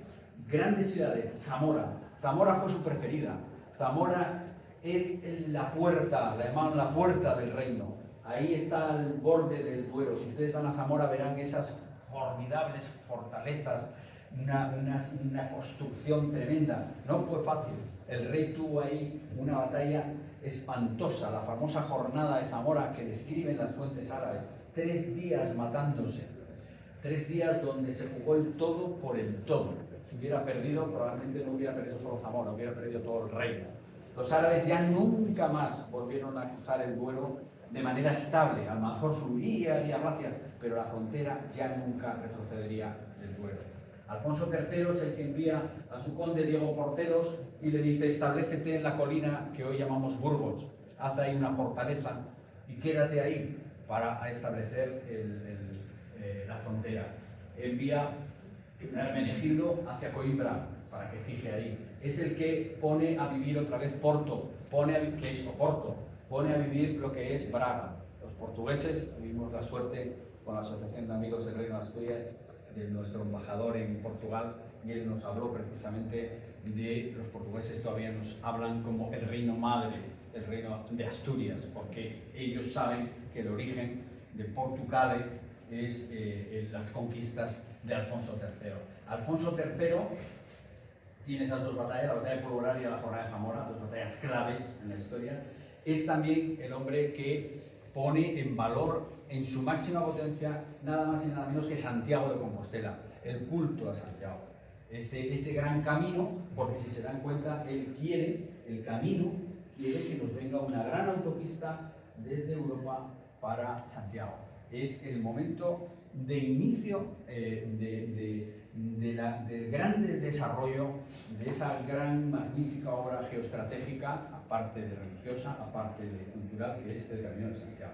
grandes ciudades. Zamora fue su preferida. Zamora es la puerta, la llamaban la puerta del reino. Ahí está al borde del Duero. Si ustedes van a Zamora verán esas formidables fortalezas, una construcción tremenda. No fue fácil. El rey tuvo ahí una batalla espantosa, la famosa jornada de Zamora que describen las fuentes árabes. 3 días matándose. 3 días donde se jugó el todo por el todo. Si hubiera perdido, probablemente no hubiera perdido solo Zamora, hubiera perdido todo el reino. Los árabes ya nunca más volvieron a cruzar el Duero de manera estable. A lo mejor subiría, haría racias, pero la frontera ya nunca retrocedería del Duero. Alfonso III es el que envía a su conde Diego Porcelos y le dice: establécete en la colina que hoy llamamos Burgos, haz ahí una fortaleza y quédate ahí para establecer la frontera. Envía a Hermenegildo hacia Coimbra para que fije ahí. Es el que pone a vivir otra vez Porto, que es Oporto, pone a vivir lo que es Braga. Los portugueses, tuvimos la suerte con la Asociación de Amigos del Reino de Asturias, de nuestro embajador en Portugal, y él nos habló precisamente de los portugueses, todavía nos hablan como el reino madre el reino de Asturias, porque ellos saben que el origen de Portugal es las conquistas de Alfonso III. Alfonso III tiene esas dos batallas, la batalla de Pulvorar y la jornada de Zamora, dos batallas claves en la historia. Es también el hombre que pone en valor, en su máxima potencia, nada más y nada menos que Santiago de Compostela, el culto a Santiago. Ese gran camino, porque si se dan cuenta, él quiere, el camino, quiere que nos venga una gran autopista desde Europa para Santiago. Es el momento de inicio del gran desarrollo de esa gran, magnífica obra geoestratégica, aparte de religiosa, aparte de cultural, que es el Camino de Santiago.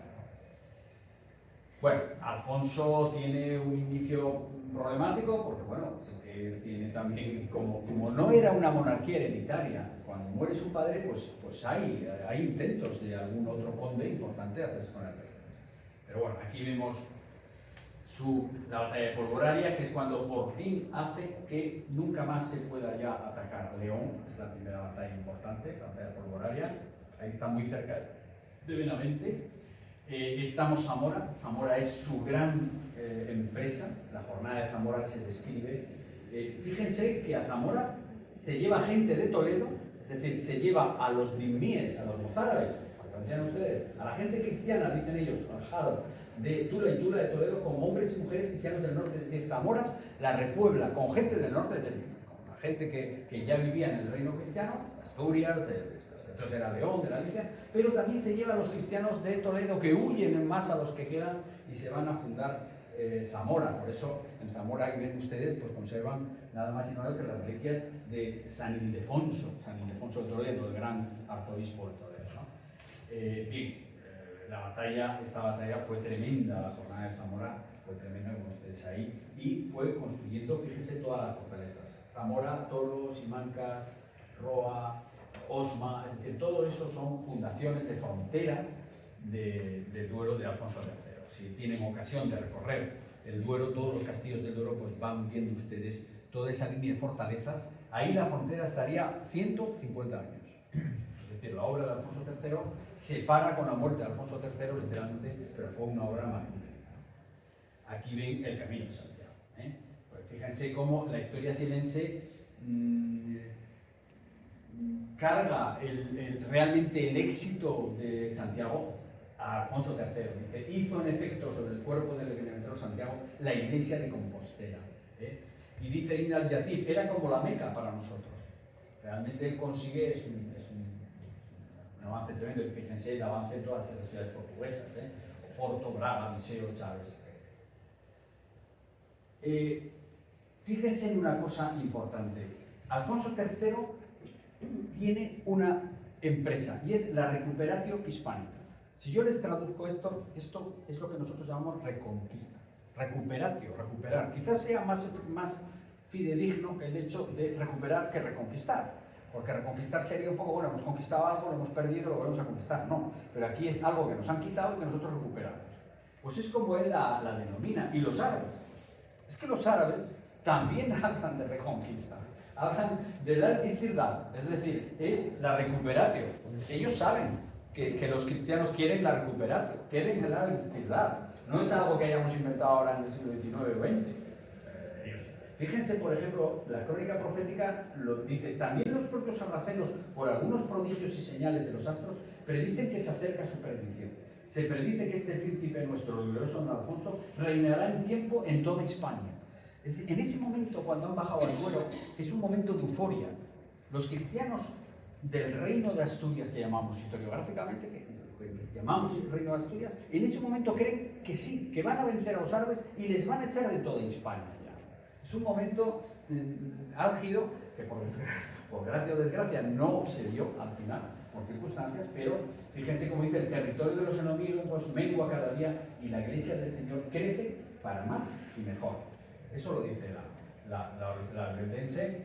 Bueno, Alfonso tiene un inicio problemático porque, bueno, tiene también, como no era una monarquía hereditaria, cuando muere su padre, pues hay intentos de algún otro conde importante de hacerse con el rey. Pero bueno, aquí vemos la batalla de Polvoraria, que es cuando por fin hace que nunca más se pueda ya atacar a León. Es la primera batalla importante, la batalla de Polvoraria. Ahí está muy cerca de Benavente. Estamos Zamora. Zamora es su gran empresa, la jornada de Zamora que se describe. Fíjense que a Zamora se lleva gente de Toledo, es decir, se lleva a los dimíes, a los mozárabes, para que lo entiendan ustedes, a la gente cristiana, dicen ellos, al Jado, de Tula y Tula de Toledo, como hombres y mujeres cristianos del norte. Es decir, Zamora la repuebla con gente del norte, con la gente que ya vivía en el reino cristiano, Asturias, entonces era León, de la Licia, pero también se lleva a los cristianos de Toledo que huyen en masa, los que quedan, y se van a fundar Zamora. Por eso en Zamora, ahí ven ustedes, pues conservan nada más y nada menos que las reliquias de San Ildefonso de Toledo, el gran arzobispo de Toledo, ¿no? Bien, esta batalla fue tremenda, la jornada de Zamora fue tremenda, como ustedes ahí, y fue construyendo, fíjense, todas las fortalezas: Zamora, Toro, Simancas, Roa, Osma, es decir, todo eso son fundaciones de frontera del Duero de Alfonso III. Si tienen ocasión de recorrer el Duero, todos los castillos del Duero, pues van viendo ustedes toda esa línea de fortalezas. Ahí la frontera estaría 150 años. Es decir, la obra de Alfonso III se para con la muerte de Alfonso III, literalmente, pero fue una obra magnífica. Aquí ven el Camino de Santiago. Pues fíjense cómo la historia silense carga realmente el éxito de Santiago a Alfonso III. Dice, hizo en efecto sobre el cuerpo del Benedetto Santiago la iglesia de Compostela. Y dice Ibn al-Yatib, era como la Meca para nosotros. Realmente él consigue, es un avance tremendo. Fíjense el avance en todas esas ciudades portuguesas, Oporto, Braga, Viseu, Chaves. Fíjense en una cosa importante. Alfonso III tiene una empresa y es la Recuperatio Hispánica. Si yo les traduzco esto es lo que nosotros llamamos reconquista. Recuperatio, recuperar. Quizás sea más fidedigno el hecho de recuperar que reconquistar. Porque reconquistar sería un poco, bueno, hemos conquistado algo, lo hemos perdido, lo volvemos a conquistar. No, pero aquí es algo que nos han quitado y que nosotros recuperamos. Pues es como él la denomina. Y los árabes. Es que los árabes también hablan de reconquista. Hablan del al-Istirdad, es decir, es la recuperatio. Ellos saben que los cristianos quieren la recuperatio, quieren el al-Istirdad. No es algo que hayamos inventado ahora en el siglo XIX o XX. Fíjense, por ejemplo, la crónica profética lo dice, también los propios sarracenos, por algunos prodigios y señales de los astros, predicen que se acerca su perdición. Se predice que este príncipe nuestro, el glorioso don Alfonso, reinará en tiempo en toda España. Es decir, en ese momento, cuando han bajado al Duero, es un momento de euforia. Los cristianos del reino de Asturias, que llamamos historiográficamente, que llamamos el reino de Asturias, en ese momento creen que sí, que van a vencer a los árabes y les van a echar de toda España. Es un momento álgido que por gracia o desgracia no se dio al final, por circunstancias, pero fíjense cómo dice, el territorio de los enemigos mengua cada día y la iglesia del Señor crece para más y mejor. Eso lo dice la Albense,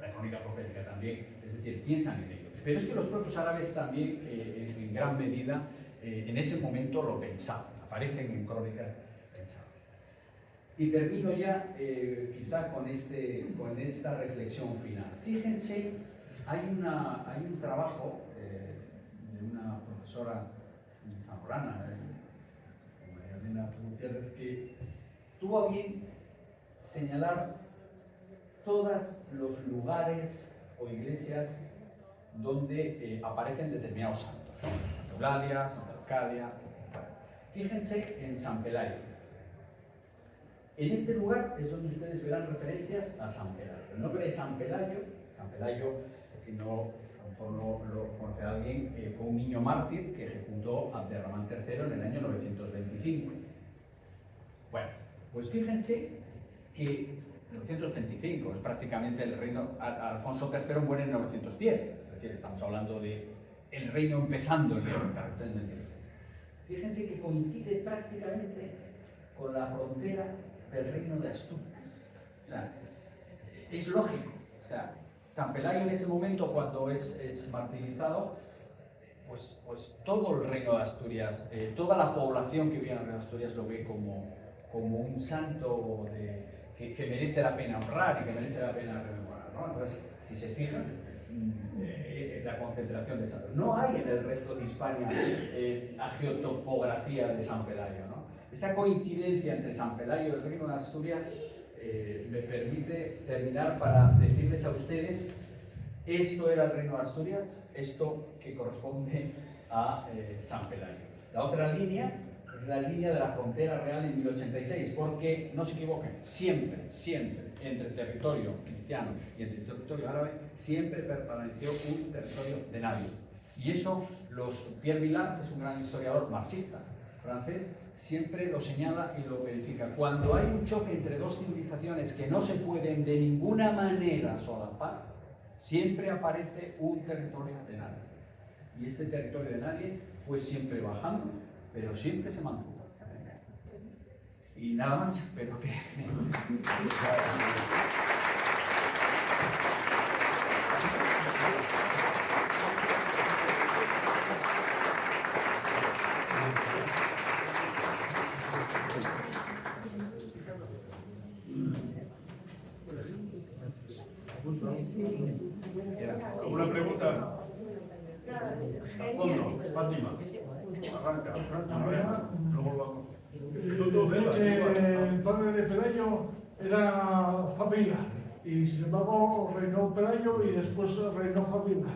la crónica profética también, es decir, piensan en ello. Pero es que los propios árabes también, en gran medida, en ese momento lo pensaban, aparecen en crónicas pensadas. Y termino ya quizá con esta reflexión final. Fíjense, hay un trabajo una profesora zamorana, María Elena Gutiérrez, que tuvo a bien señalar todos los lugares o iglesias donde aparecen determinados santos, ¿no? Santa Eulalia, Santa Leocadia. Bueno, fíjense en San Pelayo. En este lugar es donde ustedes verán referencias a San Pelayo. El nombre de San Pelayo, que no, a lo mejor no lo conoce alguien, fue un niño mártir que ejecutó Abderramán III en el año 925. Bueno, pues fíjense que 925 es prácticamente el reino. Alfonso III muere en 910, es decir, estamos hablando de el reino empezando el reino. Fíjense que coincide prácticamente con la frontera del reino de Asturias. O sea, es lógico. O sea, San Pelayo en ese momento, cuando es martirizado, pues todo el reino de Asturias, toda la población que vive en el reino de Asturias lo ve como un santo que merece la pena honrar y que merece la pena rememorar, ¿no? Entonces, si se fijan, la concentración de santos. No hay en el resto de Hispania agiotopografía de San Pelayo, ¿no? Esa coincidencia entre San Pelayo y el reino de Asturias me permite terminar para decirles a ustedes: esto era el reino de Asturias, esto que corresponde a San Pelayo. La otra línea es la línea de la frontera real en 1086, porque, no se equivoquen, siempre, entre el territorio cristiano y entre el territorio árabe, siempre permaneció un territorio de nadie. Y eso, Pierre Vilar, es un gran historiador marxista francés, siempre lo señala y lo verifica. Cuando hay un choque entre dos civilizaciones que no se pueden de ninguna manera solapar, siempre aparece un territorio de nadie. Y este territorio de nadie fue siempre bajando, pero siempre se mantuvo. Y nada más, pero que...
¿Alguna pregunta? Al fondo, Fátima. Arranca. Luego vamos.
Dice que el padre de Pelayo era Fabila y sin embargo reinó Pelayo y después reinó Fabila.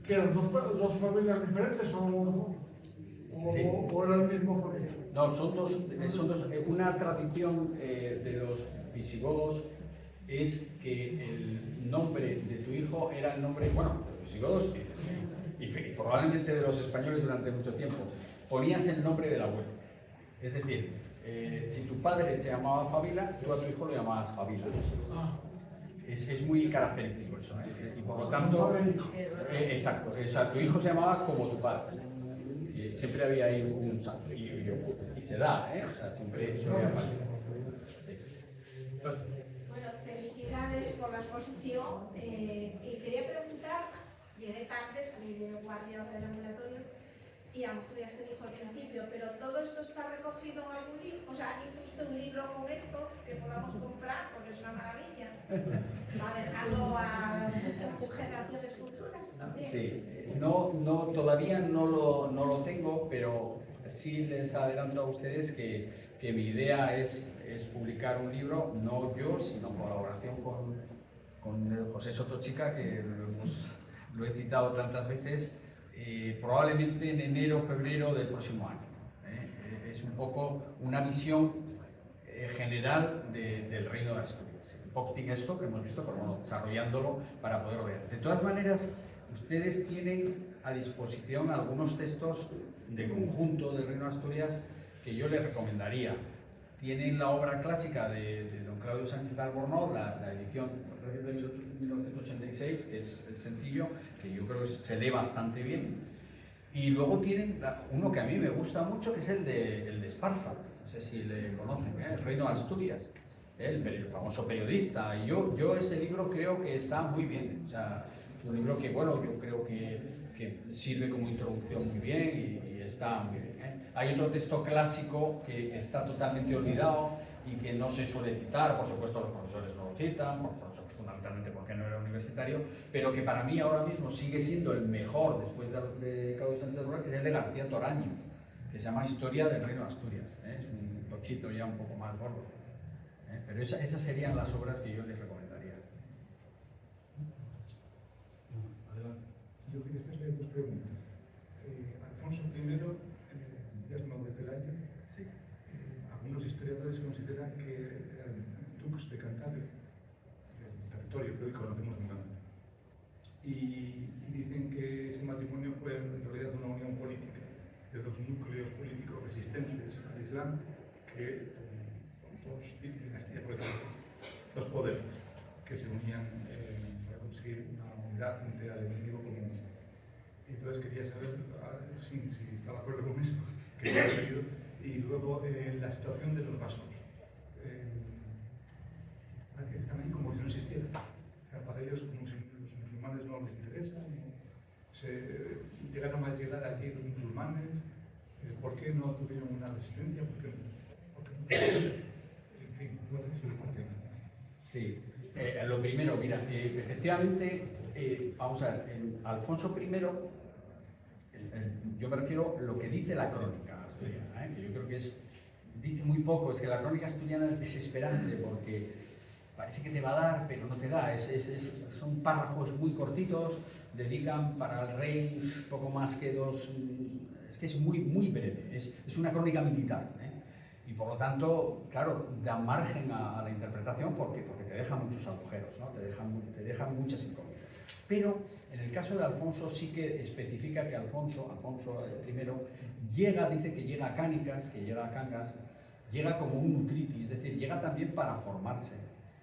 ¿Que eran dos familias diferentes
Sí.
o era el mismo familia?
No, son dos. Una tradición de los visigodos es que el nombre de tu hijo era el nombre, bueno, de los visigodos y probablemente de los españoles durante mucho tiempo. Ponías el nombre del abuelo. Es decir, si tu padre se llamaba Fabila, tú a tu hijo lo llamabas Fabila. Es muy característico eso, ¿eh? Y por lo tanto, exacto, o sea, tu hijo se llamaba como tu padre. Siempre había ahí un santo, y se da, ¿eh? O sea, siempre eso había pasado. Sí.
Bueno, felicidades por la exposición. Y quería preguntar, llegué tarde, salí de guardia del ambulatorio, y a lo mejor ya se dijo al principio, pero todo esto está recogido en algún libro, o sea, ¿hizo usted un libro con esto que podamos comprar? Porque es una maravilla, para dejarlo a generaciones futuras también.
Sí, todavía no lo tengo, pero sí les adelanto a ustedes que mi idea es publicar un libro, no yo, sino en colaboración con José Sotochica, que lo he citado tantas veces, probablemente en enero o febrero del próximo año. Es un poco una visión general del reino de Asturias. Un poquitín esto que hemos visto, pero bueno, desarrollándolo para poderlo ver. De todas maneras, ustedes tienen a disposición algunos textos de conjunto del reino de Asturias que yo les recomendaría. Tienen la obra clásica de don Claudio Sánchez Albornoz, la edición de 1986, que es sencillo, que yo creo que se lee bastante bien. Y luego tienen uno que a mí me gusta mucho, que es el de Esparza, no sé si le conocen, el Reino de Asturias, el famoso periodista. Y yo ese libro creo que está muy bien. O sea, es un libro que, bueno, yo creo que sirve como introducción muy bien y está muy bien. Hay otro texto clásico que está totalmente olvidado y que no se suele citar, por supuesto los profesores no lo citan, fundamentalmente porque no era universitario, pero que para mí ahora mismo sigue siendo el mejor después de Claudio Sánchez Rural, que es el de García Toraño, que se llama Historia del Reino de Asturias. Es un tochito ya un poco más gordo. Pero esas serían las obras que yo les recomendaría.
Adelante. Yo quería hacerle dos preguntas. Alfonso I, yerno de Pelayo,
Sí.
algunos historiadores consideran que eran dux de Cantabria, del territorio que hoy conocemos como Cantabria. Y dicen que ese matrimonio fue en realidad una unión política de dos núcleos políticos resistentes al Islam que con dos dinastías, por decirlo, dos poderes que se unían para conseguir una unidad frente al enemigo común. Entonces quería saber si está de acuerdo con eso, que ya he leído, y luego la situación de los vascos. Parece que están ahí como si no existieran. O sea, para ellos, como si los musulmanes no les interesan, llegaron a llegar aquí los musulmanes. ¿Por qué no tuvieron una resistencia? ¿Por qué no? En fin, ¿cuál es su situación?
Sí, lo primero, mira, efectivamente, vamos a ver, Alfonso I, yo me refiero a lo que dice la crónica asturiana, que yo creo que dice muy poco, es que la crónica asturiana es desesperante porque parece que te va a dar, pero no te da, son párrafos muy cortitos, dedican para el rey poco más que dos, es que es muy breve, es una crónica militar, y por lo tanto, claro, da margen a la interpretación porque te deja muchos agujeros, ¿no? te dejan muchas incógnitas. Pero en el caso de Alfonso sí que especifica que Alfonso I dice que llega a Cánicas, que llega a Cangas, llega como un nutriti, es decir, llega también para formarse.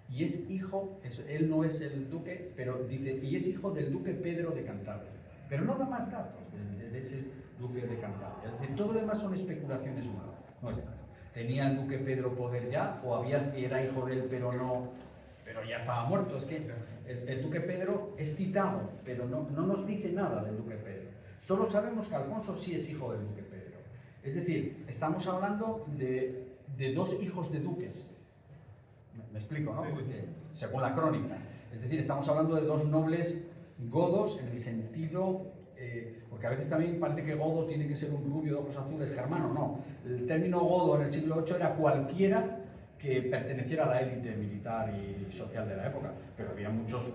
Y es hijo, él no es el duque, pero dice, y es hijo del duque Pedro de Cantabria. Pero no da más datos de ese duque de Cantabria. Es decir, todo lo demás son especulaciones nuestras. ¿Tenía el duque Pedro poder ya? ¿O era hijo de él, pero ya estaba muerto? Es que el duque Pedro es citado, pero no nos dice nada del duque Pedro. Solo sabemos que Alfonso sí es hijo del duque Pedro. Es decir, estamos hablando de dos hijos de duques. ¿Me explico, no? Porque, según la crónica. Es decir, estamos hablando de dos nobles godos en el sentido... porque a veces también parece que godo tiene que ser un rubio de ojos azules germano. No. El término godo en el siglo VIII era cualquiera que perteneciera a la élite militar y social de la época. Pero había muchos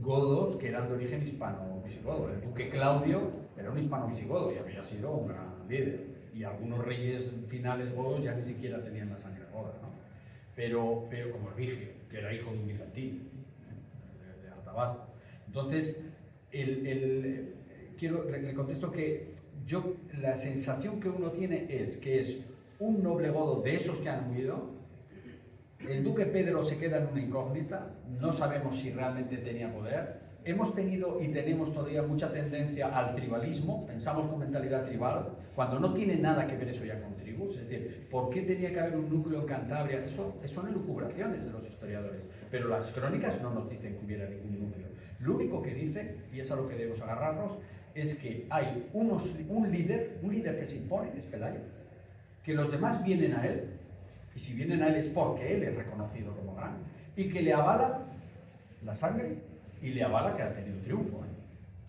godos que eran de origen hispano-visigodo. El duque Claudio era un hispano-visigodo y había sido un gran líder. Y algunos reyes finales godos ya ni siquiera tenían la sangre goda, ¿no? Pero como el Vigio, que era hijo de un bizantino, de Artabasta. Entonces, le contesto que la sensación que uno tiene es que es un noble godo de esos que han huido. El duque Pedro se queda en una incógnita, no sabemos si realmente tenía poder. Hemos tenido y tenemos todavía mucha tendencia al tribalismo, pensamos con mentalidad tribal, cuando no tiene nada que ver eso ya con tribus. Es decir, ¿por qué tenía que haber un núcleo en Cantabria? Eso son elucubraciones de los historiadores, pero las crónicas no nos dicen que hubiera ningún núcleo. Lo único que dice, y es a lo que debemos agarrarnos, es que hay un líder que se impone, es Pelayo, que los demás vienen a él, y si vienen a él es porque él es reconocido como gran, y que le avala la sangre y le avala que ha tenido triunfo,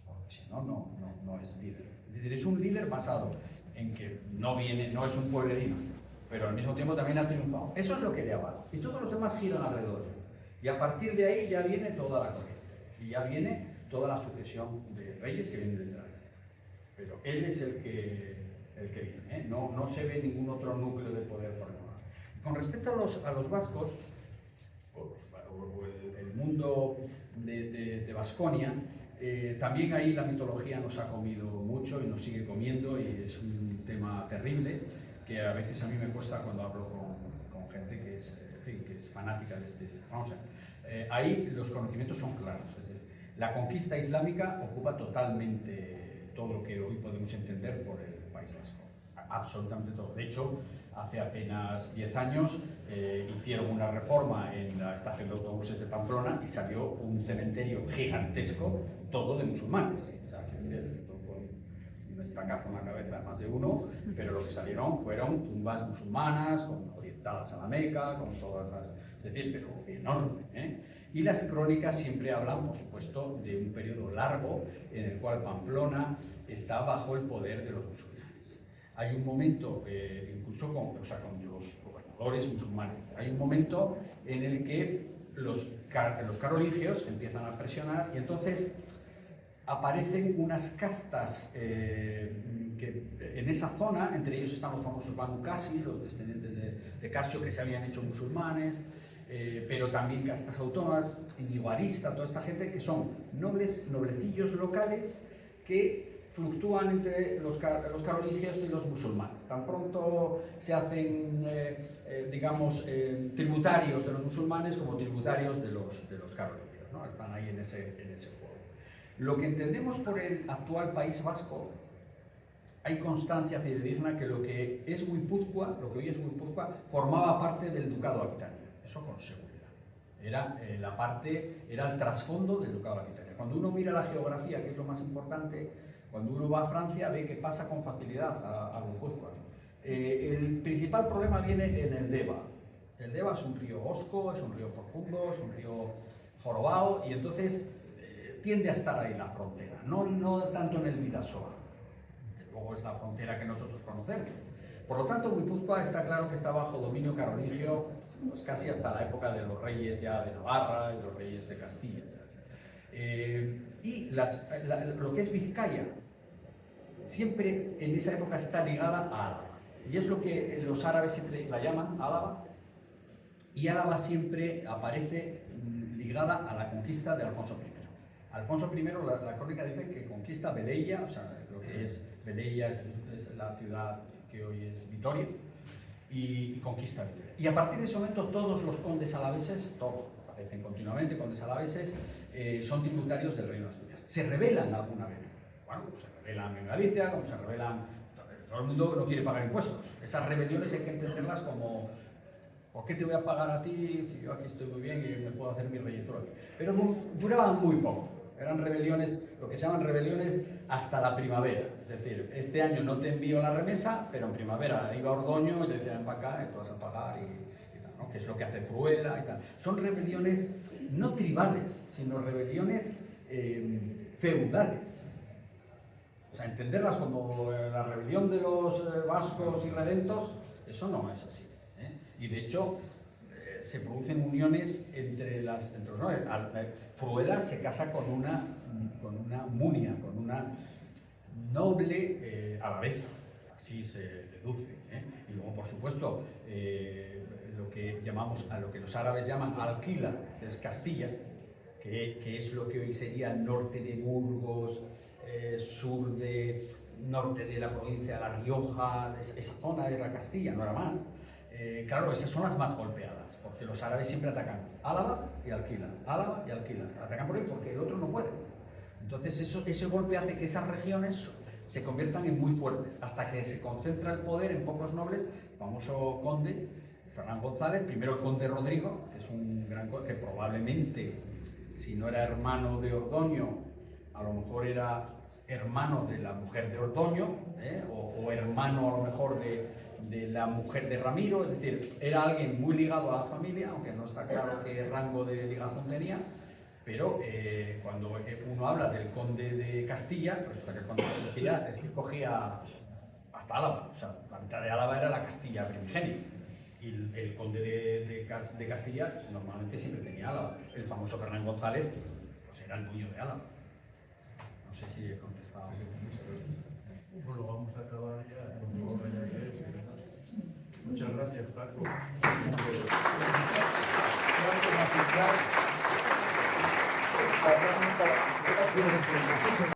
porque si no, no es líder. Es decir, es un líder basado en que no es un pueblerino, pero al mismo tiempo también ha triunfado. Eso es lo que le avala, y todos los demás giran alrededor. Y a partir de ahí ya viene toda la corriente, y ya viene toda la sucesión de reyes que vienen detrás. Pero él es el que viene, no se ve ningún otro núcleo de poder por el mundo. Con respecto a los vascos, o el mundo de Baskonia, también ahí la mitología nos ha comido mucho y nos sigue comiendo, y es un tema terrible que a veces a mí me cuesta cuando hablo con gente que es fanática de este. Vamos a ver, ahí los conocimientos son claros. Es decir, la conquista islámica ocupa totalmente todo lo que hoy podemos entender por el País Vasco, absolutamente todo. De hecho, hace apenas 10 años hicieron una reforma en la estación de autobuses de Pamplona y salió un cementerio gigantesco, todo de musulmanes. O sea, que, una estacazo en la cabeza a más de uno, pero lo que salieron fueron tumbas musulmanas, orientadas a la Meca, con todas las... Es decir, pero enorme, ¿eh? Y las crónicas siempre hablan, por supuesto, de un periodo largo en el cual Pamplona está bajo el poder de los musulmanes. Hay un momento, incluso con los gobernadores musulmanes, hay un momento en el que los carolingios empiezan a presionar y entonces aparecen unas castas que en esa zona, entre ellos están los famosos Banu Qasi, los descendientes de Casio que se habían hecho musulmanes, pero también castas autónomas, individualistas, toda esta gente que son noblecillos locales que fluctúan entre los carolingios y los musulmanes. Tan pronto se hacen, digamos, tributarios de los musulmanes como tributarios de los carolingios, ¿no? Están ahí en ese juego. Lo que entendemos por el actual País Vasco, hay constancia fidedigna que lo que hoy es Guipúzcoa, formaba parte del Ducado Aquitania. Eso con seguridad. Era el trasfondo del Ducado Aquitania. Cuando uno mira la geografía, que es lo más importante, cuando uno va a Francia ve que pasa con facilidad a Guipúzcoa. El principal problema viene en el Deva. El Deva es un río hosco, es un río profundo, es un río jorobado y entonces tiende a estar ahí la frontera, no tanto en el Bidasoa, que luego es la frontera que nosotros conocemos. Por lo tanto, Guipúzcoa está claro que está bajo dominio carolingio pues casi hasta la época de los reyes ya de Navarra y los reyes de Castilla. Y lo que es Vizcaya, siempre en esa época está ligada a Álava. Y es lo que los árabes siempre la llaman Álava. Y Álava siempre aparece ligada a la conquista de Alfonso I. Alfonso I, la crónica dice que conquista Velella, o sea, lo que es Velella es la ciudad que hoy es Vitoria, y conquista Vitoria. Y a partir de ese momento todos los condes alaveses, todos, aparecen continuamente condes alaveses, son tributarios del Reino de Asturias. ¿Se rebelan alguna vez? Bueno, pues se rebelan en Galicia, como se rebelan... Todo el mundo no quiere pagar impuestos. Esas rebeliones hay que entenderlas como... ¿Por qué te voy a pagar a ti si yo aquí estoy muy bien y me puedo hacer mi reyezuro aquí? Pero duraban muy poco. Eran rebeliones, lo que se llaman rebeliones hasta la primavera. Es decir, este año no te envío la remesa, pero en primavera iba Ordoño y le decían para acá y tú vas a pagar y tal, ¿no? Que es lo que hace Fruela y tal. Son rebeliones no tribales, sino rebeliones feudales. O sea, entenderlas como la rebelión de los vascos y redentos, eso no es así. Y de hecho, se producen uniones entre los... Fruela se casa con una munia, con una noble alavesa, así se deduce. Y luego, por supuesto, lo que los árabes llaman Alquila, que es Castilla, que es lo que hoy sería el norte de Burgos, norte de la provincia de La Rioja, esa zona era Castilla, no era más. Claro, esas son las más golpeadas, porque los árabes siempre atacan Álava y alquilan, Álava y alquilan. Atacan por ahí porque el otro no puede. Entonces ese golpe hace que esas regiones se conviertan en muy fuertes, hasta que se concentra el poder en pocos nobles. El famoso conde Fernán González, primero el conde Rodrigo, que es un gran conde, que probablemente, si no era hermano de Ordoño, a lo mejor era hermano de la mujer de Ordoño, o hermano a lo mejor de la mujer de Ramiro, es decir, era alguien muy ligado a la familia, aunque no está claro qué rango de ligación tenía, pero cuando uno habla del conde de Castilla, resulta que el conde de Castilla es que cogía hasta Álava, o sea, la mitad de Álava era la Castilla primigenia, y el conde de Castilla normalmente siempre tenía Álava. El famoso Fernán González, pues era el dueño de Álava. No sé si he contestado.
Bueno, vamos a acabar ya. Muchas gracias, Paco. Gracias,